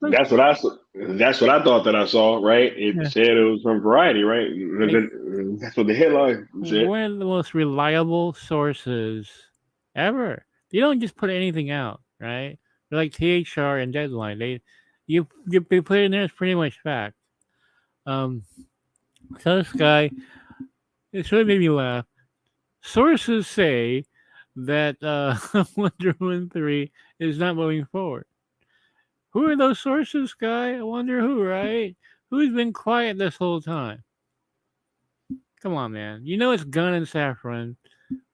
That's what I that's what I thought that I saw, right? It yeah, said it was from Variety, right? like That's what the headline said. one of the most reliable sources ever. They don't just put anything out, right? They're like THR and Deadline. They put it in there. It's pretty much fact. Um, so this guy, it's really made me laugh. Sources say that Wonder Woman 3 is not moving forward. Who are those sources, guy? I wonder who, right? Who's been quiet this whole time? Come on, man. You know it's Gunn and Saffron.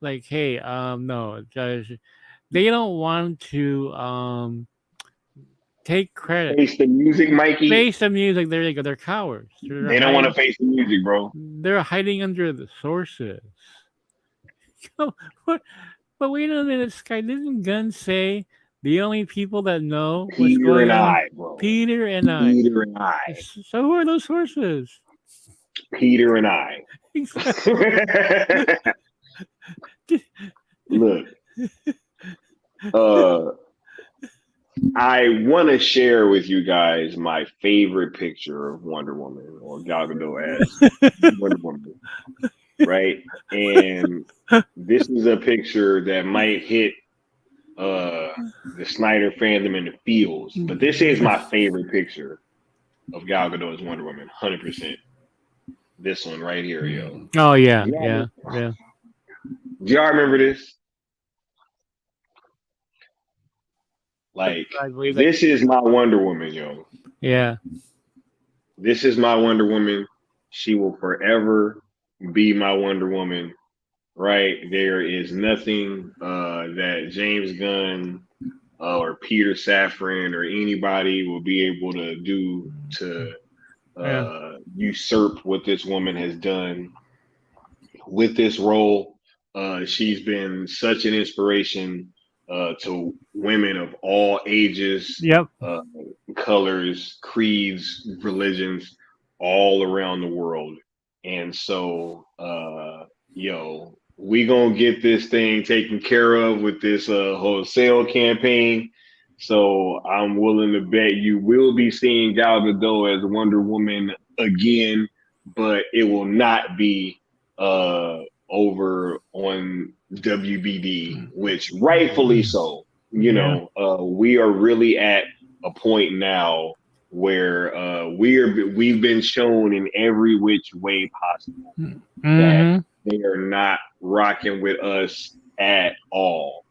Like, hey, no, Judge, they don't want to take credit. Face the music, Mikey. Face the music. There you go. They're cowards. They don't want to face the music, bro. They're hiding under the sources. What? But wait a minute, Sky. Didn't Gunn say the only people that know what's Peter going and on? I, bro. Peter and I. Peter and I. So who are those sources? Peter and I. Look, I want to share with you guys my favorite picture of Wonder Woman, or Gal Gadot as Wonder Woman, right? And this is a picture that might hit the Snyder fandom in the feels, but this is my favorite picture of Gal Gadot as Wonder Woman, 100%. This one right here, yo. Oh yeah, yeah. Do y'all remember this? Like, this is my Wonder Woman, yo. Yeah. This is my Wonder Woman. She will forever be my Wonder Woman, right? There is nothing that James Gunn or Peter Safran or anybody will be able to do to usurp what this woman has done with this role. She's been such an inspiration to women of all ages, colors, creeds, religions, all around the world. And so, we gonna get this thing taken care of with this wholesale campaign. So I'm willing to bet you will be seeing Gal Gadot as Wonder Woman again, but it will not be over on WBD, which rightfully so. We are really at a point now where we've been shown in every which way possible that they are not rocking with us at all,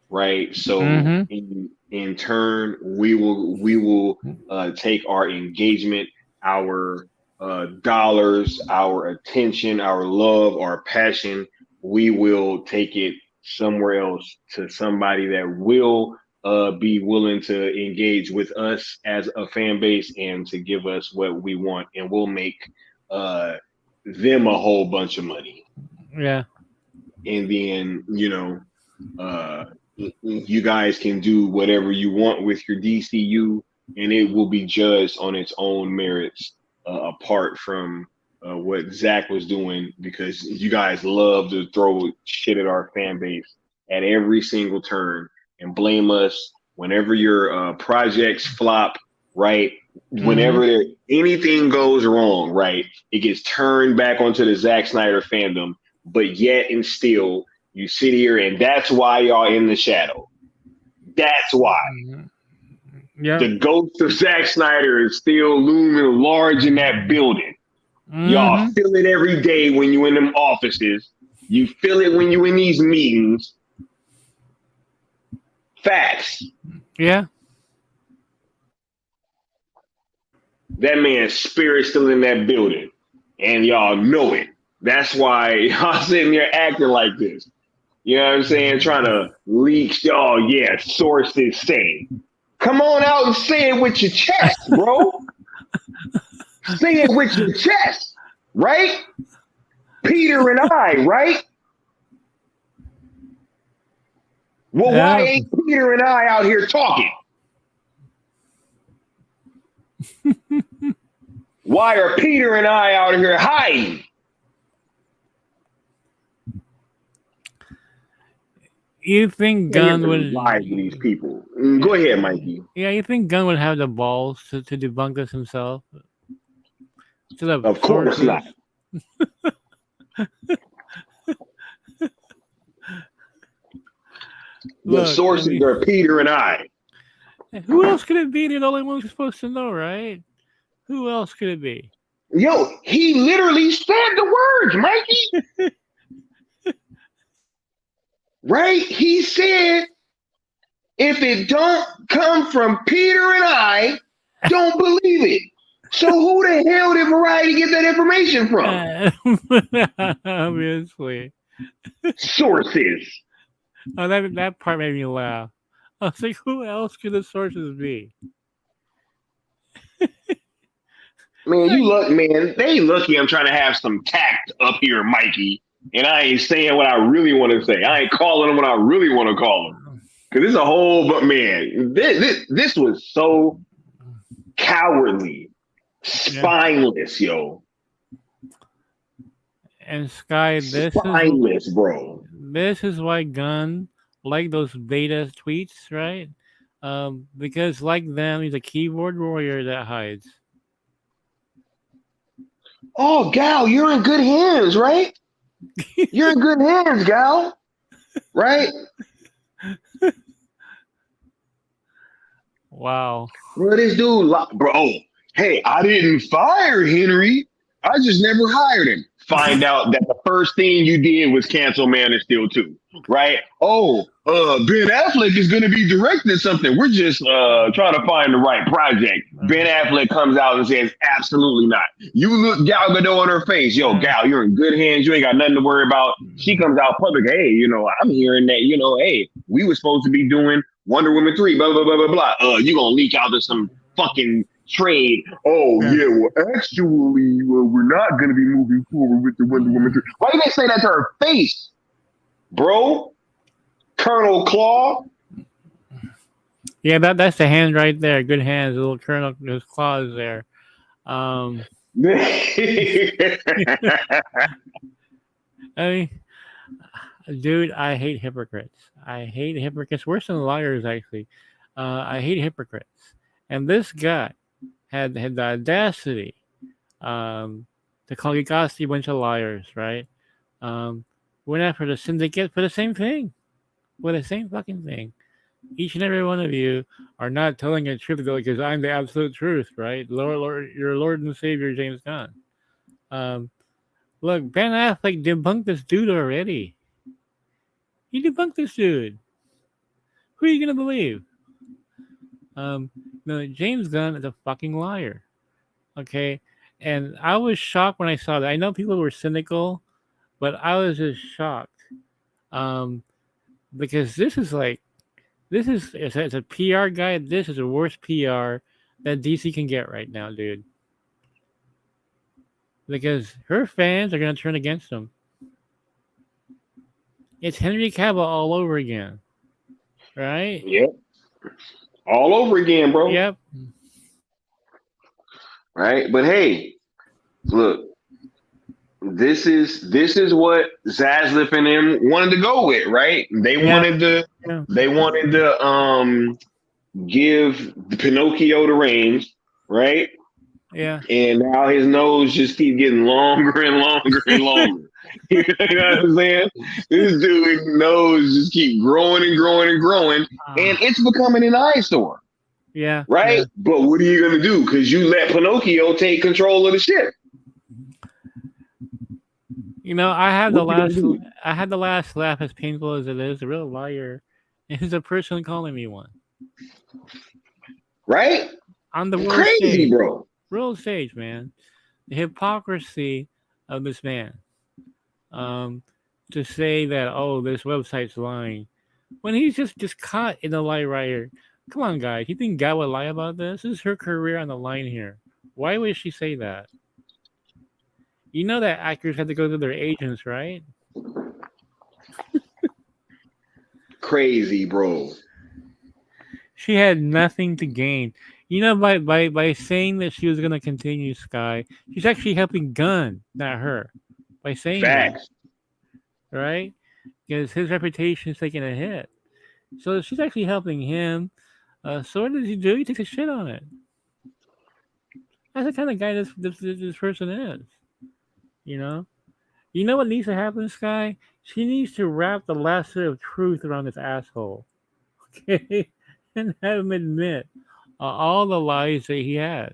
right? So in turn, we will take our engagement, our dollars, our attention, our love, our passion. We will take it somewhere else to somebody that will be willing to engage with us as a fan base and to give us what we want, and we'll make them a whole bunch of money. Yeah. And then, you guys can do whatever you want with your DCU, and it will be judged on its own merits, apart from what Zach was doing, because you guys love to throw shit at our fan base at every single turn and blame us whenever your projects flop, right? Whenever anything goes wrong, right? It gets turned back onto the Zack Snyder fandom, but yet and still you sit here, and that's why y'all in the shadow. That's why. Yeah. The ghost of Zack Snyder is still looming large in that building. Y'all feel it every day when you in them offices. You feel it when you in these meetings. Facts. Yeah. That man's spirit's still in that building, and y'all know it. That's why y'all sitting there acting like this. You know what I'm saying? Trying to leak y'all, sources say. Come on out and say it with your chest, bro. Say it with your chest, right? Peter and I, right? Well, why ain't Peter and I out here talking? Why are Peter and I out here hiding? You think Gunn would lie to these people? Go ahead, Mikey. Yeah, you think Gunn would have the balls to debunk this himself? Of course not. The sources are Peter and I. Who else could it be? They're the only ones supposed to know, right? Who else could it be? Yo, he literally said the words, Mikey. Right? He said, if it don't come from Peter and I, don't believe it. So who the hell did Variety get that information from? Obviously. Sources. Oh, that part made me laugh. I was like, who else could the sources be? Man, they lucky I'm trying to have some tact up here, Mikey. And I ain't saying what I really want to say. I ain't calling them what I really want to call them. Because it's a whole, but man, this was so cowardly, spineless, yo. And Sky, this spineless, bro. This is why Gunn like those beta tweets, right? Because like them, he's a keyboard warrior that hides. Oh, Gal, you're in good hands, right? You're in good hands, Gal. Right? Wow. Bro, this dude, bro, hey, I didn't fire Henry. I just never hired him. Find out that the first thing you did was cancel Man of Steel 2, right? Oh, Ben Affleck is going to be directing something. We're just trying to find the right project. Ben Affleck comes out and says, absolutely not. You look Gal Gadot on her face. Yo, Gal, you're in good hands. You ain't got nothing to worry about. She comes out public. Hey, I'm hearing that, hey, we were supposed to be doing Wonder Woman 3, blah, blah, blah, blah, blah. You going to leak out to some fucking trade. Oh, yeah, well, actually, we're not going to be moving forward with the Wonder Woman 3. Why you didn't say that to her face, bro? Colonel Claw? Yeah, that's the hand right there. Good hands. Little Colonel, his claws there. I mean, dude, I hate hypocrites. I hate hypocrites worse than liars, actually. I hate hypocrites. And this guy had the audacity to call Gigasti a bunch of liars, right? Went after the syndicate for the same thing. For the same fucking thing. Each and every one of you are not telling the truth because I'm the absolute truth, right? Lord, your Lord and Savior, James Gunn. Look, Ben Affleck debunked this dude already. He debunked this dude. Who are you going to believe? No, James Gunn is a fucking liar. Okay? And I was shocked when I saw that. I know people were cynical, but I was just shocked. Because this is like This is as a PR guy. This is the worst PR that DC can get right now, dude. Because her fans are gonna turn against them. It's Henry Cavill all over again, right? Yep. All over again, bro. Yep. Right. But hey, look, this is what Zaslav and them wanted to go with, right? They Yeah. wanted to Yeah. they wanted to give Pinocchio the reins, right? Yeah. And now his nose just keep getting longer and longer and longer. You know what I'm saying? This dude's nose just keep growing and growing and growing, and it's becoming an eyesore, Yeah. right? Yeah. But what are you gonna do? Because you let Pinocchio take control of the ship. You know, I had the What you last. gonna do? I had the last laugh, as painful as it is. A real liar is a person calling me one Right? on the It's world crazy, stage. bro. World stage, man. The hypocrisy of this man. Um, to say that this website's lying when he's just caught in a lie writer. Come on, guys. You think God would lie about this? This is her career on the line here. Why would she say that? You know that actors have to go through their agents, right? Crazy, bro. She had nothing to gain. You know, by saying that she was going to continue Sky, she's actually helping Gunn, not her, by saying Facts. that, right? Because his reputation is taking a hit. So she's actually helping him. So what does he do? He takes a shit on it. That's the kind of guy this person is. You know? You know what needs to happen, Sky? She needs to wrap the lasso of truth around this asshole. Okay? And have him admit all the lies that he had.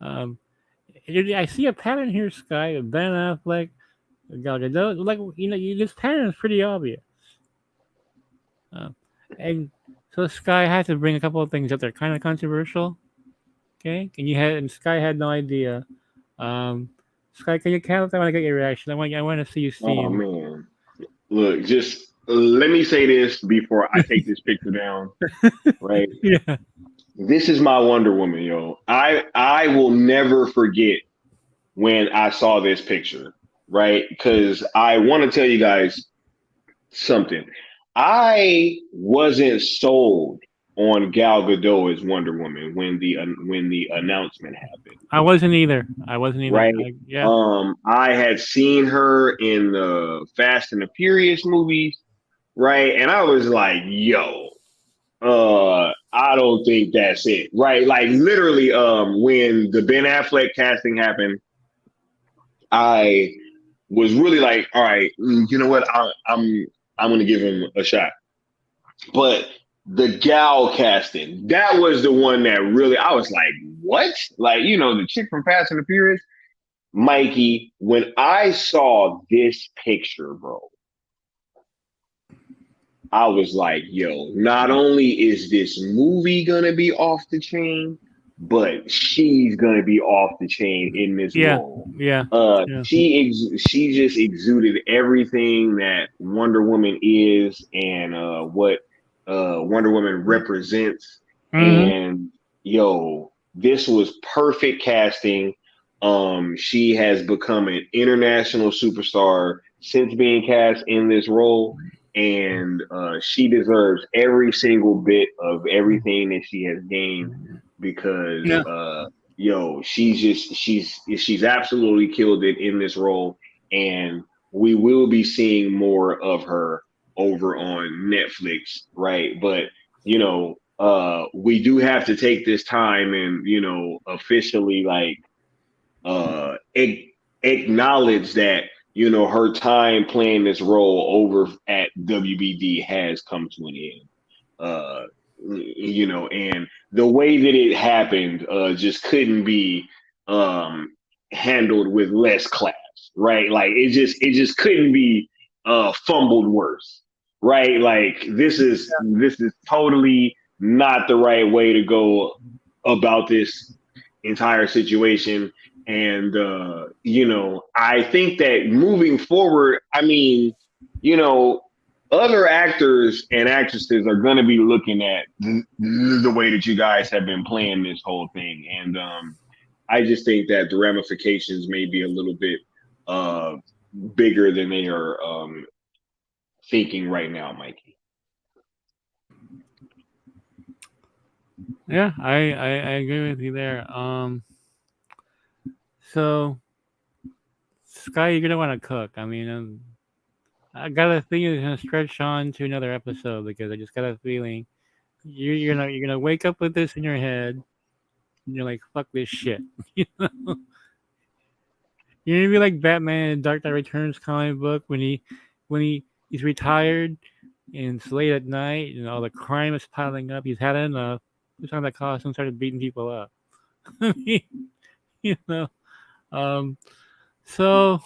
I see a pattern here, Sky. Ben Affleck, Gal Gadot. Like, this pattern is pretty obvious. And so Sky had to bring a couple of things up that are kind of controversial. Okay? And Sky had no idea. Sky, can you count? I want to get your reaction. I want to see you Oh steam. man. Look, just let me say this before I take this picture down. Right. Yeah. This is my Wonder Woman, yo. I will never forget when I saw this picture, right? Because I want to tell you guys something. I wasn't sold on Gal Gadot as Wonder Woman when the announcement happened. I wasn't either. Right. Yeah. I had seen her in the Fast and the Furious movies, right? And I was like, yo, I don't think that's it. Right. Like literally, when the Ben Affleck casting happened, I was really like, all right, you know what? I'm gonna give him a shot. But the Gal casting, that was the one that really I was like, what? Like, the chick from Fast and the Furious. Mikey, when I saw this picture, bro, I was like, yo, not only is this movie gonna be off the chain, but she's gonna be off the chain in this Yeah. role. Yeah. Yeah. She just exuded everything that Wonder Woman is and what Wonder Woman represents. Mhm. And yo, this was perfect casting. She has become an international superstar since being cast in this role, and she deserves every single bit of everything that she has gained because Yeah. she's absolutely killed it in this role, and we will be seeing more of her over on Netflix, right? But we do have to take this time and officially like acknowledge that her time playing this role over at WBD has come to an end. And the way that it happened just couldn't be handled with less class, right? Like it just couldn't be fumbled worse, right? Like this is totally not the right way to go about this entire situation. And I think that moving forward, I mean, other actors and actresses are going to be looking at the way that you guys have been playing this whole thing, and I just think that the ramifications may be a little bit bigger than they are thinking right now, Mikey. Yeah, I agree with you there. So Sky, you're gonna want to cook. I mean, I got a feeling it's gonna stretch on to another episode because I just got a feeling you're gonna wake up with this in your head and you're like, fuck this shit. You're gonna be like Batman in Dark Knight Returns comic book when he's retired and it's late at night and all the crime is piling up. He's had enough. Puts on that costume, started beating people up. I mean, you know. Um, so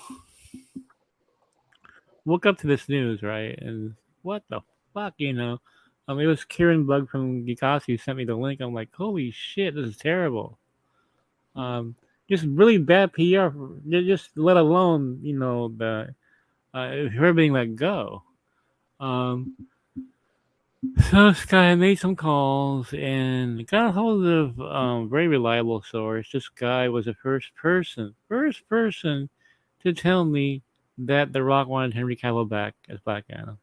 woke up to this news, right? And what the fuck, it was Kieran Bug from Geekossi who sent me the link. I'm like, holy shit, this is terrible. Just really bad PR. Just let alone, the her being let go. Um, so this guy made some calls and got a hold of very reliable source. This guy was the first person to tell me that The Rock wanted Henry Cavill back as Black Adam.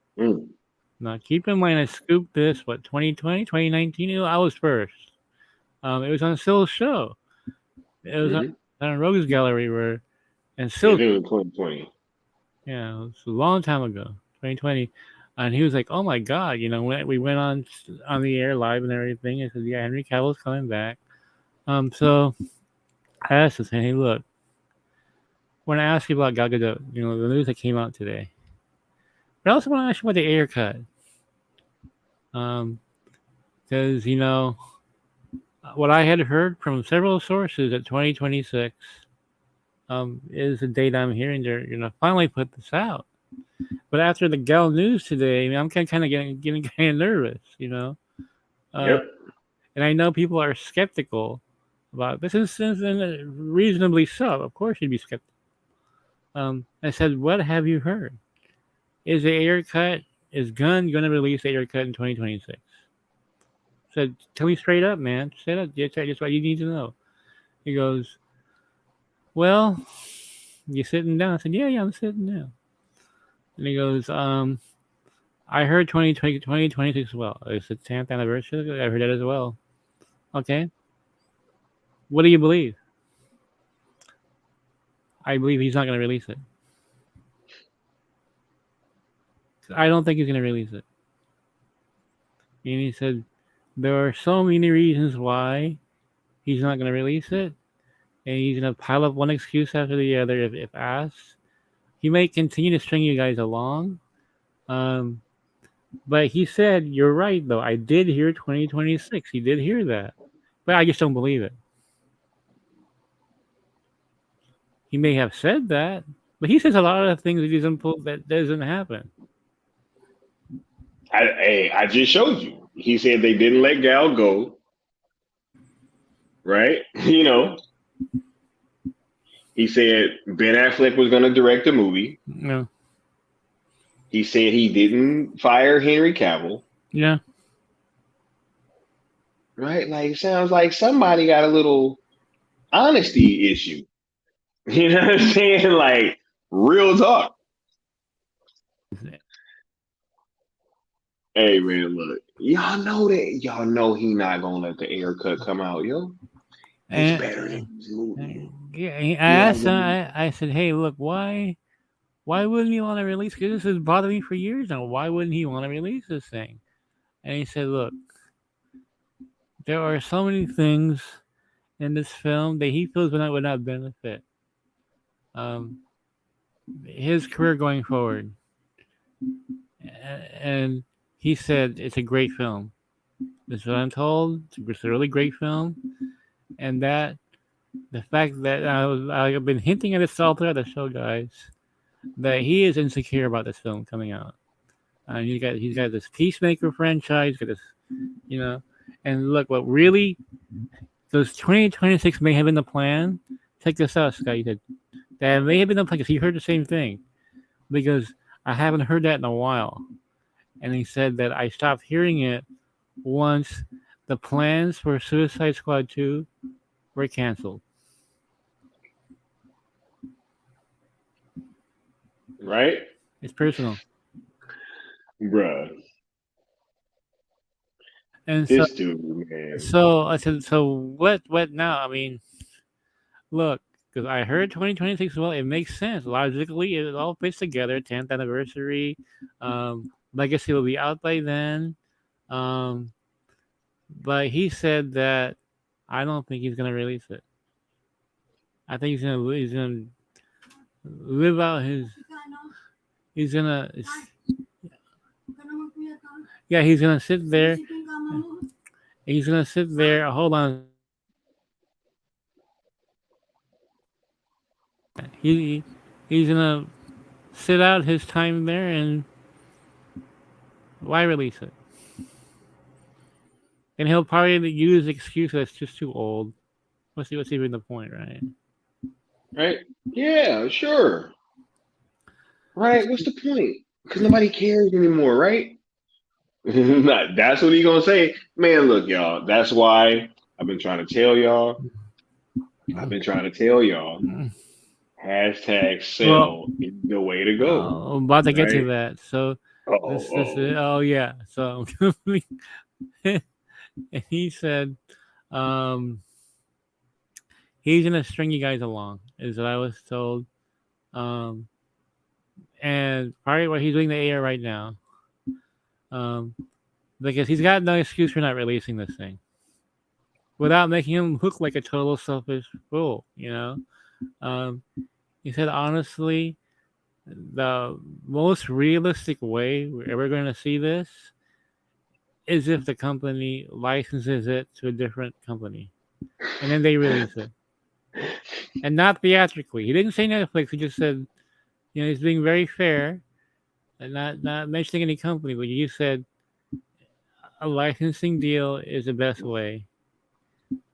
Now, keep in mind, I scooped this, 2020, 2019? I was first. It was on Sill's show. It was on Rogue's Gallery, and Sill... It was 2020. Yeah, it was a long time ago, 2020. And he was like, oh my God, when we went on the air live and everything, I said, yeah, Henry Cavill's coming back. So I asked him, hey, look, when I ask you about Gal Gadot, the news that came out today, but I also want to ask you about the Ayer cut. Because, what I had heard from several sources at 2026 is the date I'm hearing they're going to finally put this out. But after the Gal news today, I'm kind of getting kind of nervous, Yep. And I know people are skeptical about this, and reasonably so. Of course, you'd be skeptical. I said, what have you heard? Is the Ayer cut? Is Gunn going to release the Ayer cut in 2026? Said, tell me straight up, man. Straight up. That's what you need to know. He goes, well, you sitting down? I said, yeah, I'm sitting down. And he goes, I heard 2026 as well. It's the 10th anniversary. I heard that as well. Okay. What do you believe? I believe he's not going to release it. I don't think he's going to release it. And he said, there are so many reasons why he's not going to release it. And he's going to pile up one excuse after the other if asked. He may continue to string you guys along. But he said, you're right, though. I did hear 2026. He did hear that. But I just don't believe it. He may have said that, but he says a lot of things that doesn't happen. I just showed you. He said they didn't let Gal go. Right? He said Ben Affleck was going to direct the movie. No. He said he didn't fire Henry Cavill. Yeah. Right? Like, sounds like somebody got a little honesty issue. You know what I'm saying? Like, real talk. Hey, man, look. Y'all know he not going to let the Ayer cut come out, yo. It's better than this movie. Yeah, I asked him, I said, hey, look, why wouldn't he want to release? Because this has bothered me for years now. Why wouldn't he want to release this thing? And he said, look, there are so many things in this film that he feels would not benefit his career going forward. And he said it's a great film. This is what I'm told. It's a really great film. And that the fact that I've been hinting at this all throughout the show, guys, that he is insecure about this film coming out. He's got this Peacemaker franchise, got this, and look, what really, those 2026 may have been the plan. Check this out, Scott. He said that may have been the plan because he heard the same thing, because I haven't heard that in a while, and he said that I stopped hearing it once the plans for Suicide Squad 2 were canceled. Right, It's personal. bruh. And This dude, man. so I said, so what now? I mean, look, because I heard 2026, well, it makes sense. Logically, it all fits together. 10th anniversary. Legacy will be out by then. Um, but he said that I don't think he's going to release it. I think he's gonna live out his. He's gonna. Yeah, he's gonna sit there. He's gonna sit there. Hold on. He he's gonna sit out his time there, and why release it? And he'll probably use the excuse that it's just too old. What's even the point, right? Right? Yeah, sure. Right? What's the point? Because nobody cares anymore, right? That's what he gonna say. Man, look, y'all. That's why I've been trying to tell y'all. Hashtag sell is the way to go. I'm about to get to Right? that. So this Oh. oh yeah. So and he said, um, he's gonna string you guys along, is what I was told. Um, and probably what he's doing the air right now. Um, because he's got no excuse for not releasing this thing without making him look like a total selfish fool. He said honestly, the most realistic way we're ever going to see this is if the company licenses it to a different company, and then they release it, and not theatrically. He didn't say Netflix. He just said, he's being very fair and not mentioning any company. But you said a licensing deal is the best way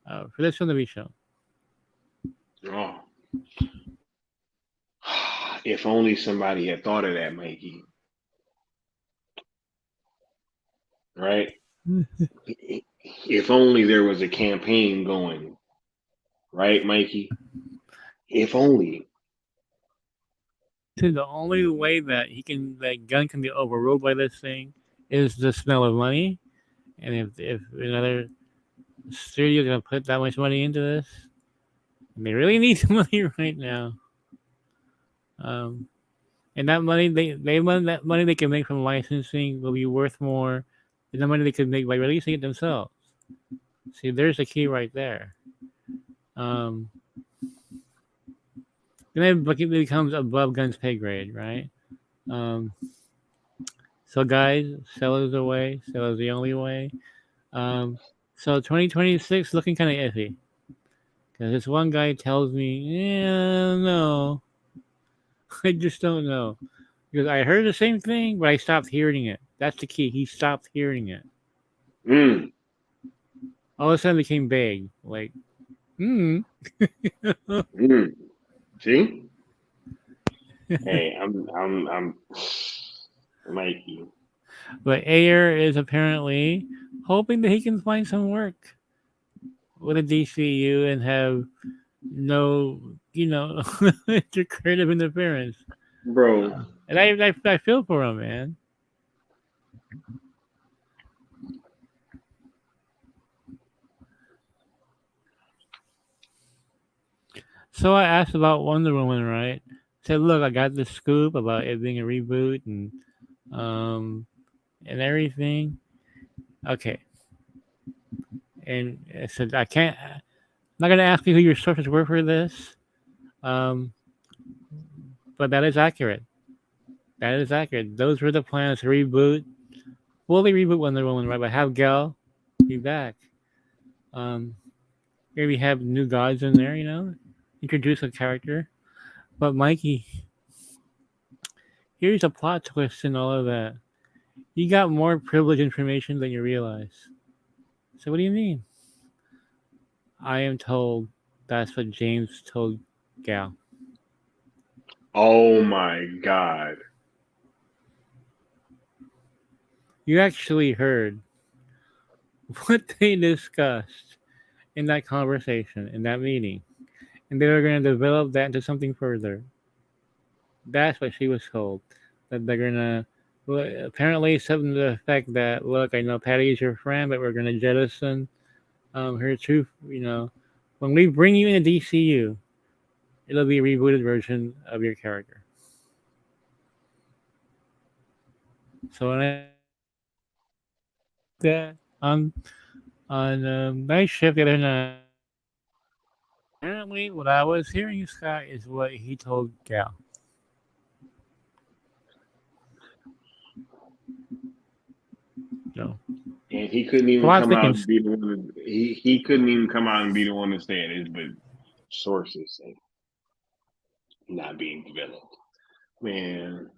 for this film to be shown. Oh. If only somebody had thought of that, Mikey. Right? If only there was a campaign going. Right, Mikey? If only. The only way that Gunn can be overruled by this thing is the smell of money, and if another studio is gonna put that much money into this, and they really need the money right now. And that money that money they can make from licensing will be worth more than the money they could make by releasing it themselves. See, there's the key right there. Then it becomes above Gunn's pay grade, right? So guys, sell is the way. Sell is the only way. So 2026 looking kind of iffy because this one guy tells me, yeah, no, I just don't know, because I heard the same thing, but I stopped hearing it. That's the key. He stopped hearing it. All of a sudden, it became vague. Like, See? Hey, I'm Mikey. But Ayer is apparently hoping that he can find some work with a DCU and have no, creative interference. Bro. And I feel for him, man. So I asked about Wonder Woman, right? Said, look, I got this scoop about it being a reboot and everything. Okay. And I said, I'm not gonna ask you who your sources were for this. But that is accurate. That is accurate. Those were the plans to fully reboot Wonder Woman, right? But have Gal be back. Maybe have new gods in there, introduce a character. But Mikey, here's a plot twist in all of that. You got more privileged information than you realize. So what do you mean? I am told that's what James told Gal. Oh my God. you actually heard what they discussed in that conversation, in that meeting, and they were going to develop that into something further. That's what she was told. That they're gonna, well, apparently something to the effect that, look, I know Patty is your friend, but we're gonna jettison her truth. When we bring you into DCU, it'll be a rebooted version of your character. So when I that on night shift the other night, apparently what I was hearing, Scott, is what he told Gal. No. And he couldn't even Plot come out thickens. and be the one. He couldn't even come out and be the one to say it. But sources say not being developed. Man,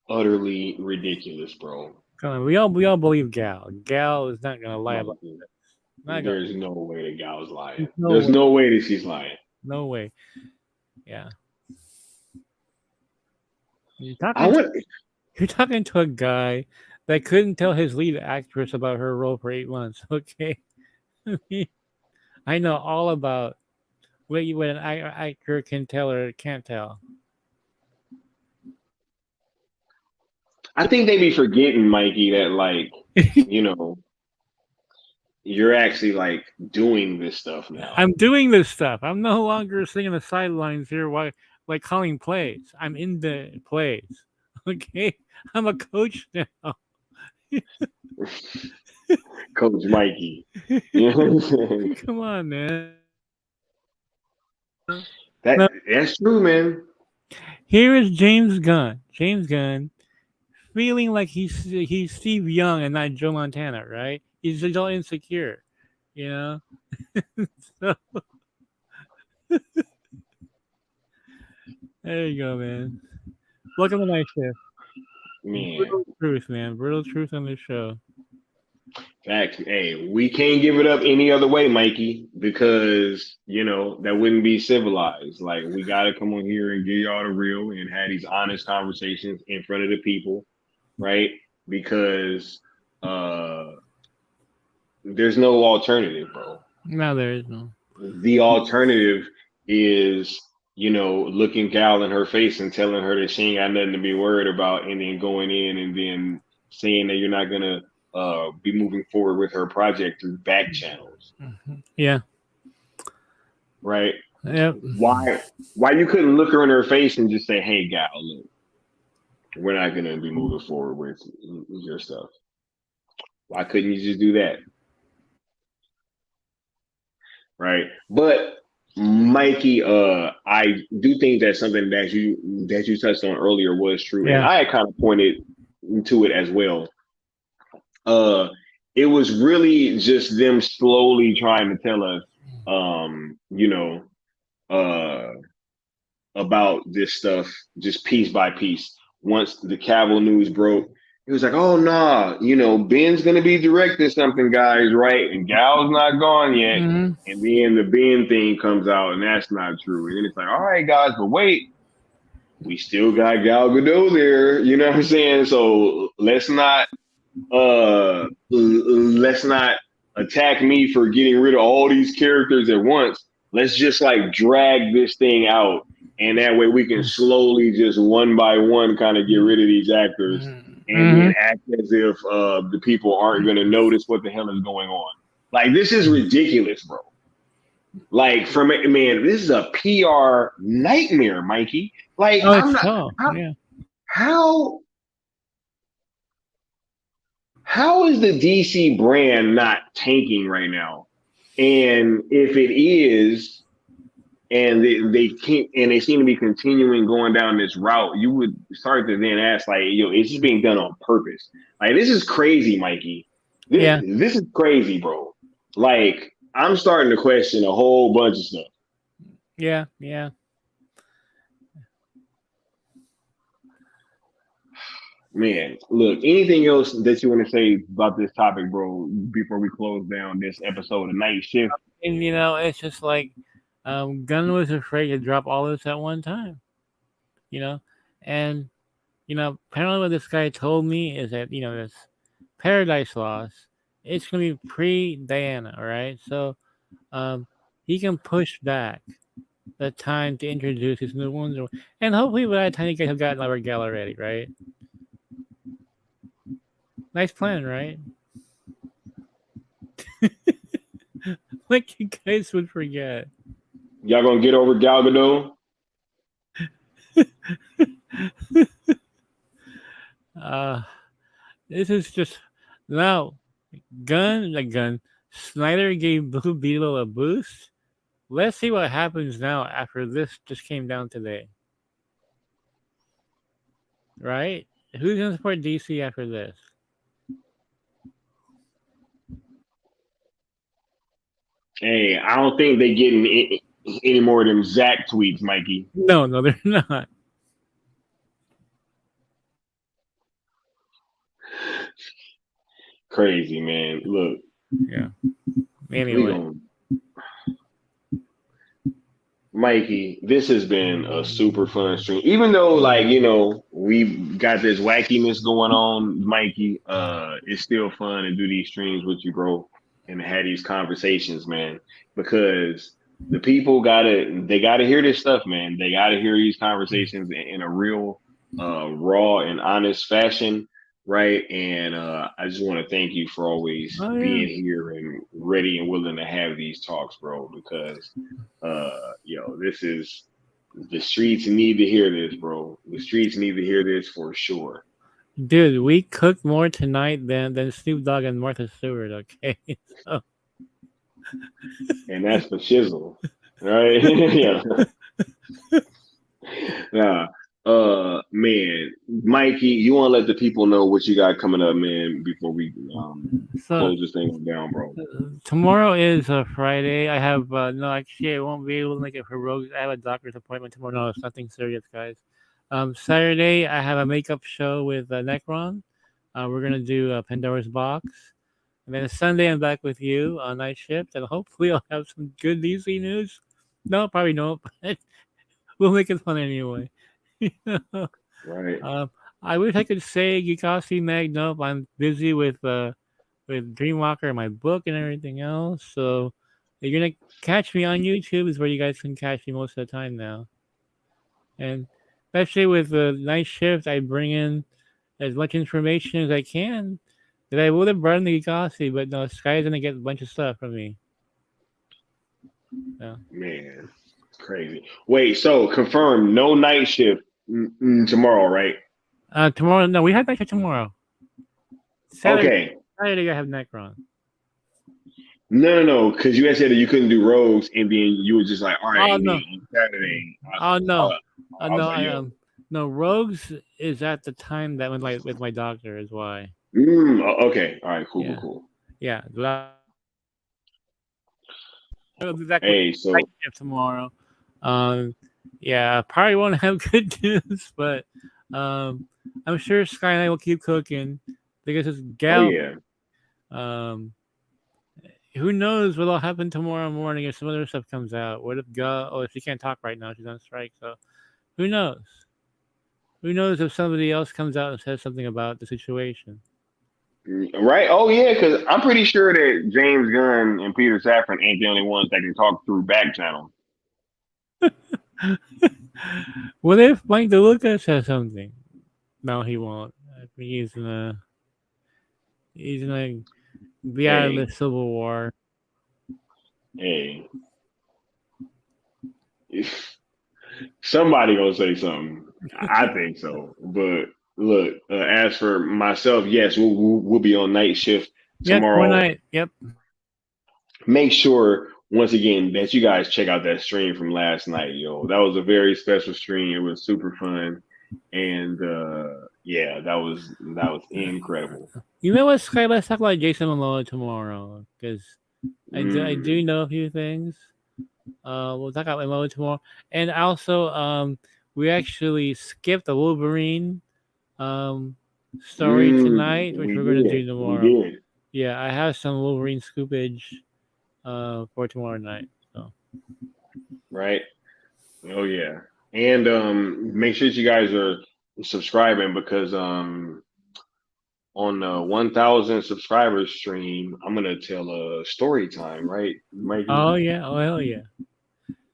utterly ridiculous, bro. Come on, we all believe Gal. Gal is not gonna lie about Mikey, this. Not gonna. there's no way that gal's lying. No There's way. no way that she's lying. No way. Yeah. You're I talking. want. You're talking to a guy that couldn't tell his lead actress about her role for 8 months. Okay. I know all about what an actor can tell or can't tell. I think they be forgetting, Mikey, that like you're actually like doing this stuff now. I'm doing this stuff. I'm no longer sitting on the sidelines here while like calling plays. I'm in the plays. Okay. I'm a coach now. Coach Mikey. You know what I'm saying? Come on, man. That's true, man. Here is James Gunn. James Gunn feeling like he's Steve Young and not Joe Montana, right? He's all insecure, you know. So, there you go, man. Welcome to Night Shift. Man. Brutal truth, man. Brutal truth on this show. Fact. Hey, we can't give it up any other way, Mikey, because that wouldn't be civilized. Like, we gotta come on here and give y'all the real and have these honest conversations in front of the people, right? Because there's no alternative, bro. No, there is no. The alternative is looking Gal in her face and telling her that she ain't got nothing to be worried about, and then going in and then saying that you're not gonna be moving forward with her project through back channels. Yeah. Right. Yep. Why you couldn't look her in her face and just say, "Hey, Gal, look, we're not gonna be moving forward with your stuff." Why couldn't you just do that? Right. But Mikey, I do think that something that you touched on earlier was true, and I had kind of pointed to it as well. It was really just them slowly trying to tell us, about this stuff, just piece by piece. Once the Cavill news broke, it was like, oh nah, Ben's gonna be directing something, guys, right? And Gal's not gone yet. Mm-hmm. And then the Ben thing comes out, and that's not true. And then it's like, all right, guys, but wait, we still got Gal Gadot there. You know what I'm saying? So let's not attack me for getting rid of all these characters at once. Let's just like drag this thing out, and that way we can slowly just one by one kind of get rid of these actors, and then act as if the people aren't going to notice what the hell is going on. Like, this is ridiculous, bro. Like, this is a PR nightmare, Mikey. Like, how is the DC brand not tanking right now? And if it is, and they can't, and they seem to be continuing going down this route, you would start to then ask, like, is this being done on purpose? Like, this is crazy, Mikey. This is crazy, bro. Like, I'm starting to question a whole bunch of stuff. Yeah. Man, look, anything else that you want to say about this topic, bro, before we close down this episode of Night Shift? And it's just like Gunn was afraid to drop all this at one time, and apparently what this guy told me is that this Paradise Lost, it's gonna be pre-Diana, all right? So he can push back the time to introduce his new ones, and hopefully by that time you guys have gotten our gal already, right? Nice plan, right? Like you guys would forget. Y'all gonna get over Gal Gadot? This is just now Gunn. Snyder gave Blue Beetle a boost. Let's see what happens now after this just came down today. Right? Who's gonna support DC after this? Hey, I don't think they getting any more of them Zach tweets, Mikey. No, they're not. Crazy, man. Look. Yeah. Anyway. Mikey, this has been a super fun stream. Even though, we've got this wackiness going on, Mikey, it's still fun to do these streams with you, bro, and have these conversations, man. Because the people gotta hear this stuff, man. They gotta hear these conversations in a real, raw and honest fashion. Right. And I just want to thank you for always being here and ready and willing to have these talks, bro, because this is the streets need to hear this, bro. The streets need to hear this for sure. Dude, we cooked more tonight than Snoop Dogg and Martha Stewart, okay? So. And that's for shizzle. Right? Yeah. Man, Mikey, you want to let the people know what you got coming up, man, before we close this thing down, bro. Tomorrow is Friday. I have no, actually, I won't be able to make it for Rogues. I have a doctor's appointment tomorrow. No, it's nothing serious, guys. Saturday, I have a makeup show with Necron. We're gonna do Pandora's Box, and then Sunday, I'm back with you on night shift, and hopefully, I'll have some good DC news. No, probably not, but we'll make it fun anyway. Right. I wish I could say Geekosity Mag. Nope, I'm busy with Dreamwalker, my book, and everything else. So you're gonna catch me on YouTube is where you guys can catch me most of the time now. And especially with the night shift, I bring in as much information as I can that I would have brought in the Geekosity, but no, Sky's gonna get a bunch of stuff from me. Yeah. Man, it's crazy. Wait, so confirm no night shift tomorrow, right? Tomorrow, no, we have night shift tomorrow. Saturday I have Necron. No, because you had said that you couldn't do Rogues, and then you were just like, all right, no. on Saturday. No, Rogues is at the time that went with my doctor is why. Okay, all right, cool. Yeah, hey, so tomorrow. Yeah, probably won't have good news, but I'm sure Sky and I will keep cooking because it's Gal. Oh, yeah. Who knows what'll happen tomorrow morning if some other stuff comes out? What if if she can't talk right now, she's on strike, so who knows? Who knows if somebody else comes out and says something about the situation? Right? Oh, yeah, because I'm pretty sure that James Gunn and Peter Safran ain't the only ones that can talk through back channel. What if Mike DeLuca says something? No, he won't. I think he's gonna be out of the Civil War. Hey. Somebody gonna say something. I think so. But look, as for myself, yes, we'll be on night shift tomorrow. Night. Yep. Make sure once again that you guys check out that stream from last night, yo. That was a very special stream. It was super fun, and yeah, that was incredible. You know what, Sky? Let's talk about Jason Momoa tomorrow because I do know a few things. We'll talk about Momoa tomorrow, and also we actually skipped the Wolverine story tonight, which we're going to do tomorrow. Yeah, I have some Wolverine scoopage for tomorrow night. So. Right. Oh yeah, and make sure that you guys are subscribing because on the 1,000 subscribers stream, I'm gonna tell a story time, right, Mikey? Oh yeah. Oh hell yeah.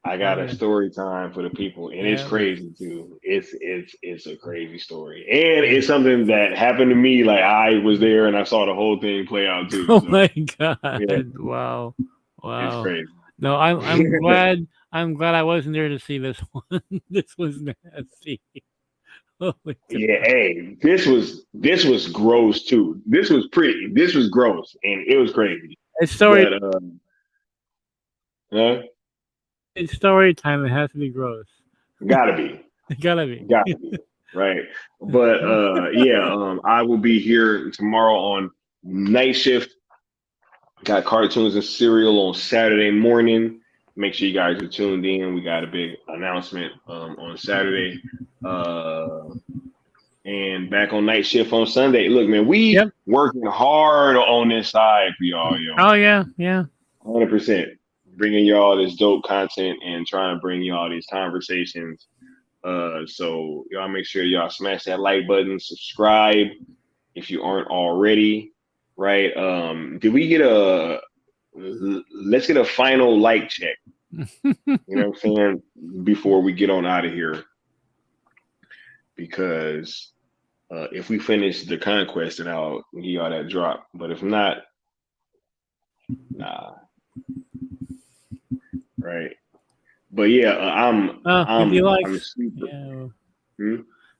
I got Oh, a yeah. story time for the people, and it's Yeah. crazy too. It's a crazy story, and it's something that happened to me. Like I was there and I saw the whole thing play out too. Oh So my god. yeah, Wow. it's Wow. crazy. No, I'm glad I wasn't there to see this one. This was nasty. Oh my god. Yeah, hey, this was gross too. This was pretty. This was gross, and it was crazy. It's story. But huh? It's story time. It has to be gross. Gotta be. It gotta be. Gotta be. Right. But yeah, I will be here tomorrow on night shift. Got cartoons and cereal on Saturday morning. Make sure you guys are tuned in. We got a big announcement on Saturday. And back on night shift on Sunday. Look, man, we working hard on this side for y'all, yo. Oh yeah, yeah. 100%. Bringing y'all this dope content and trying to bring y'all these conversations. So y'all make sure y'all smash that like button, subscribe if you aren't already, right? Did we get let's get a final like check. You know what I'm saying? Before we get on out of here. Because if we finish the conquest, then I'll give y'all that drop. But if not, nah. Right. But yeah, I'm 50 likes. I'm super. Yeah.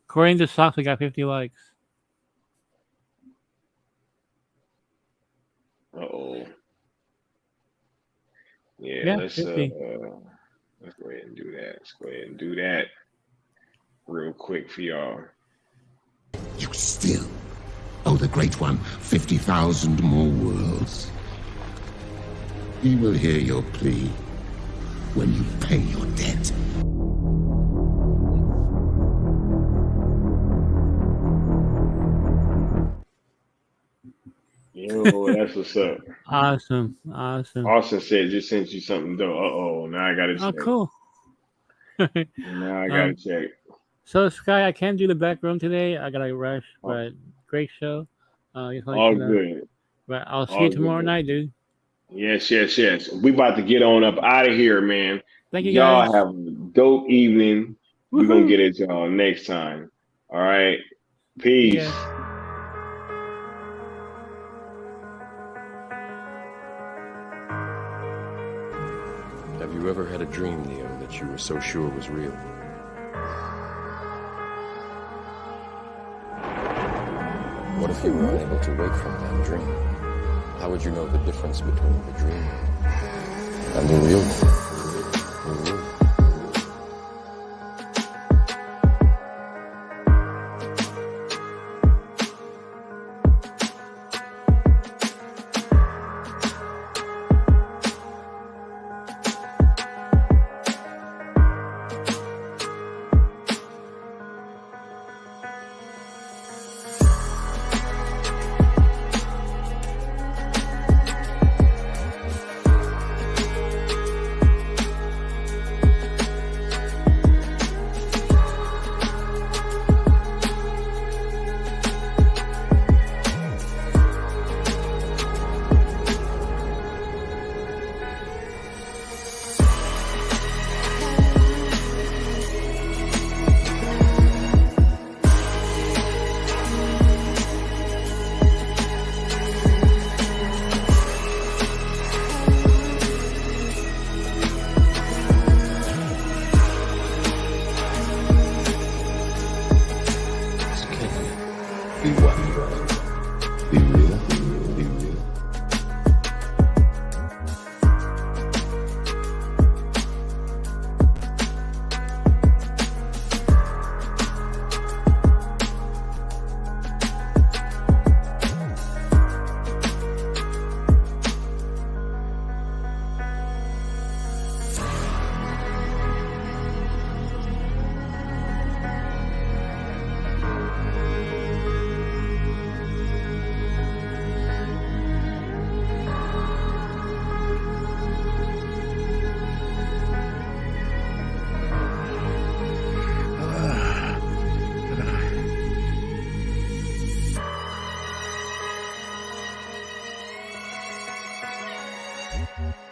According to Socks, we got 50 likes. Uh-oh. Yeah, let's go ahead and do that. Let's go ahead and do that real quick for y'all. You still owe the Great One 50,000 more worlds. He will hear your plea when you pay your debt. Yo, that's what's up. Awesome. Austin said just sent you something though. Uh-oh, now I gotta check. Oh, cool. Now I gotta check. So Sky, I can't do the back room today. I gotta rush, but great show. All good. But I'll see you tomorrow night, dude. Yes. We about to get on up out of here, man. Thank you, y'all guys. have a dope evening. We're gonna get it y'all next time. All right. Peace. Yeah. Have you ever had a dream, Neo, that you were so sure was real? What if you were unable to wake from that dream? How would you know the difference between the dream and the real one? The real one. Bye.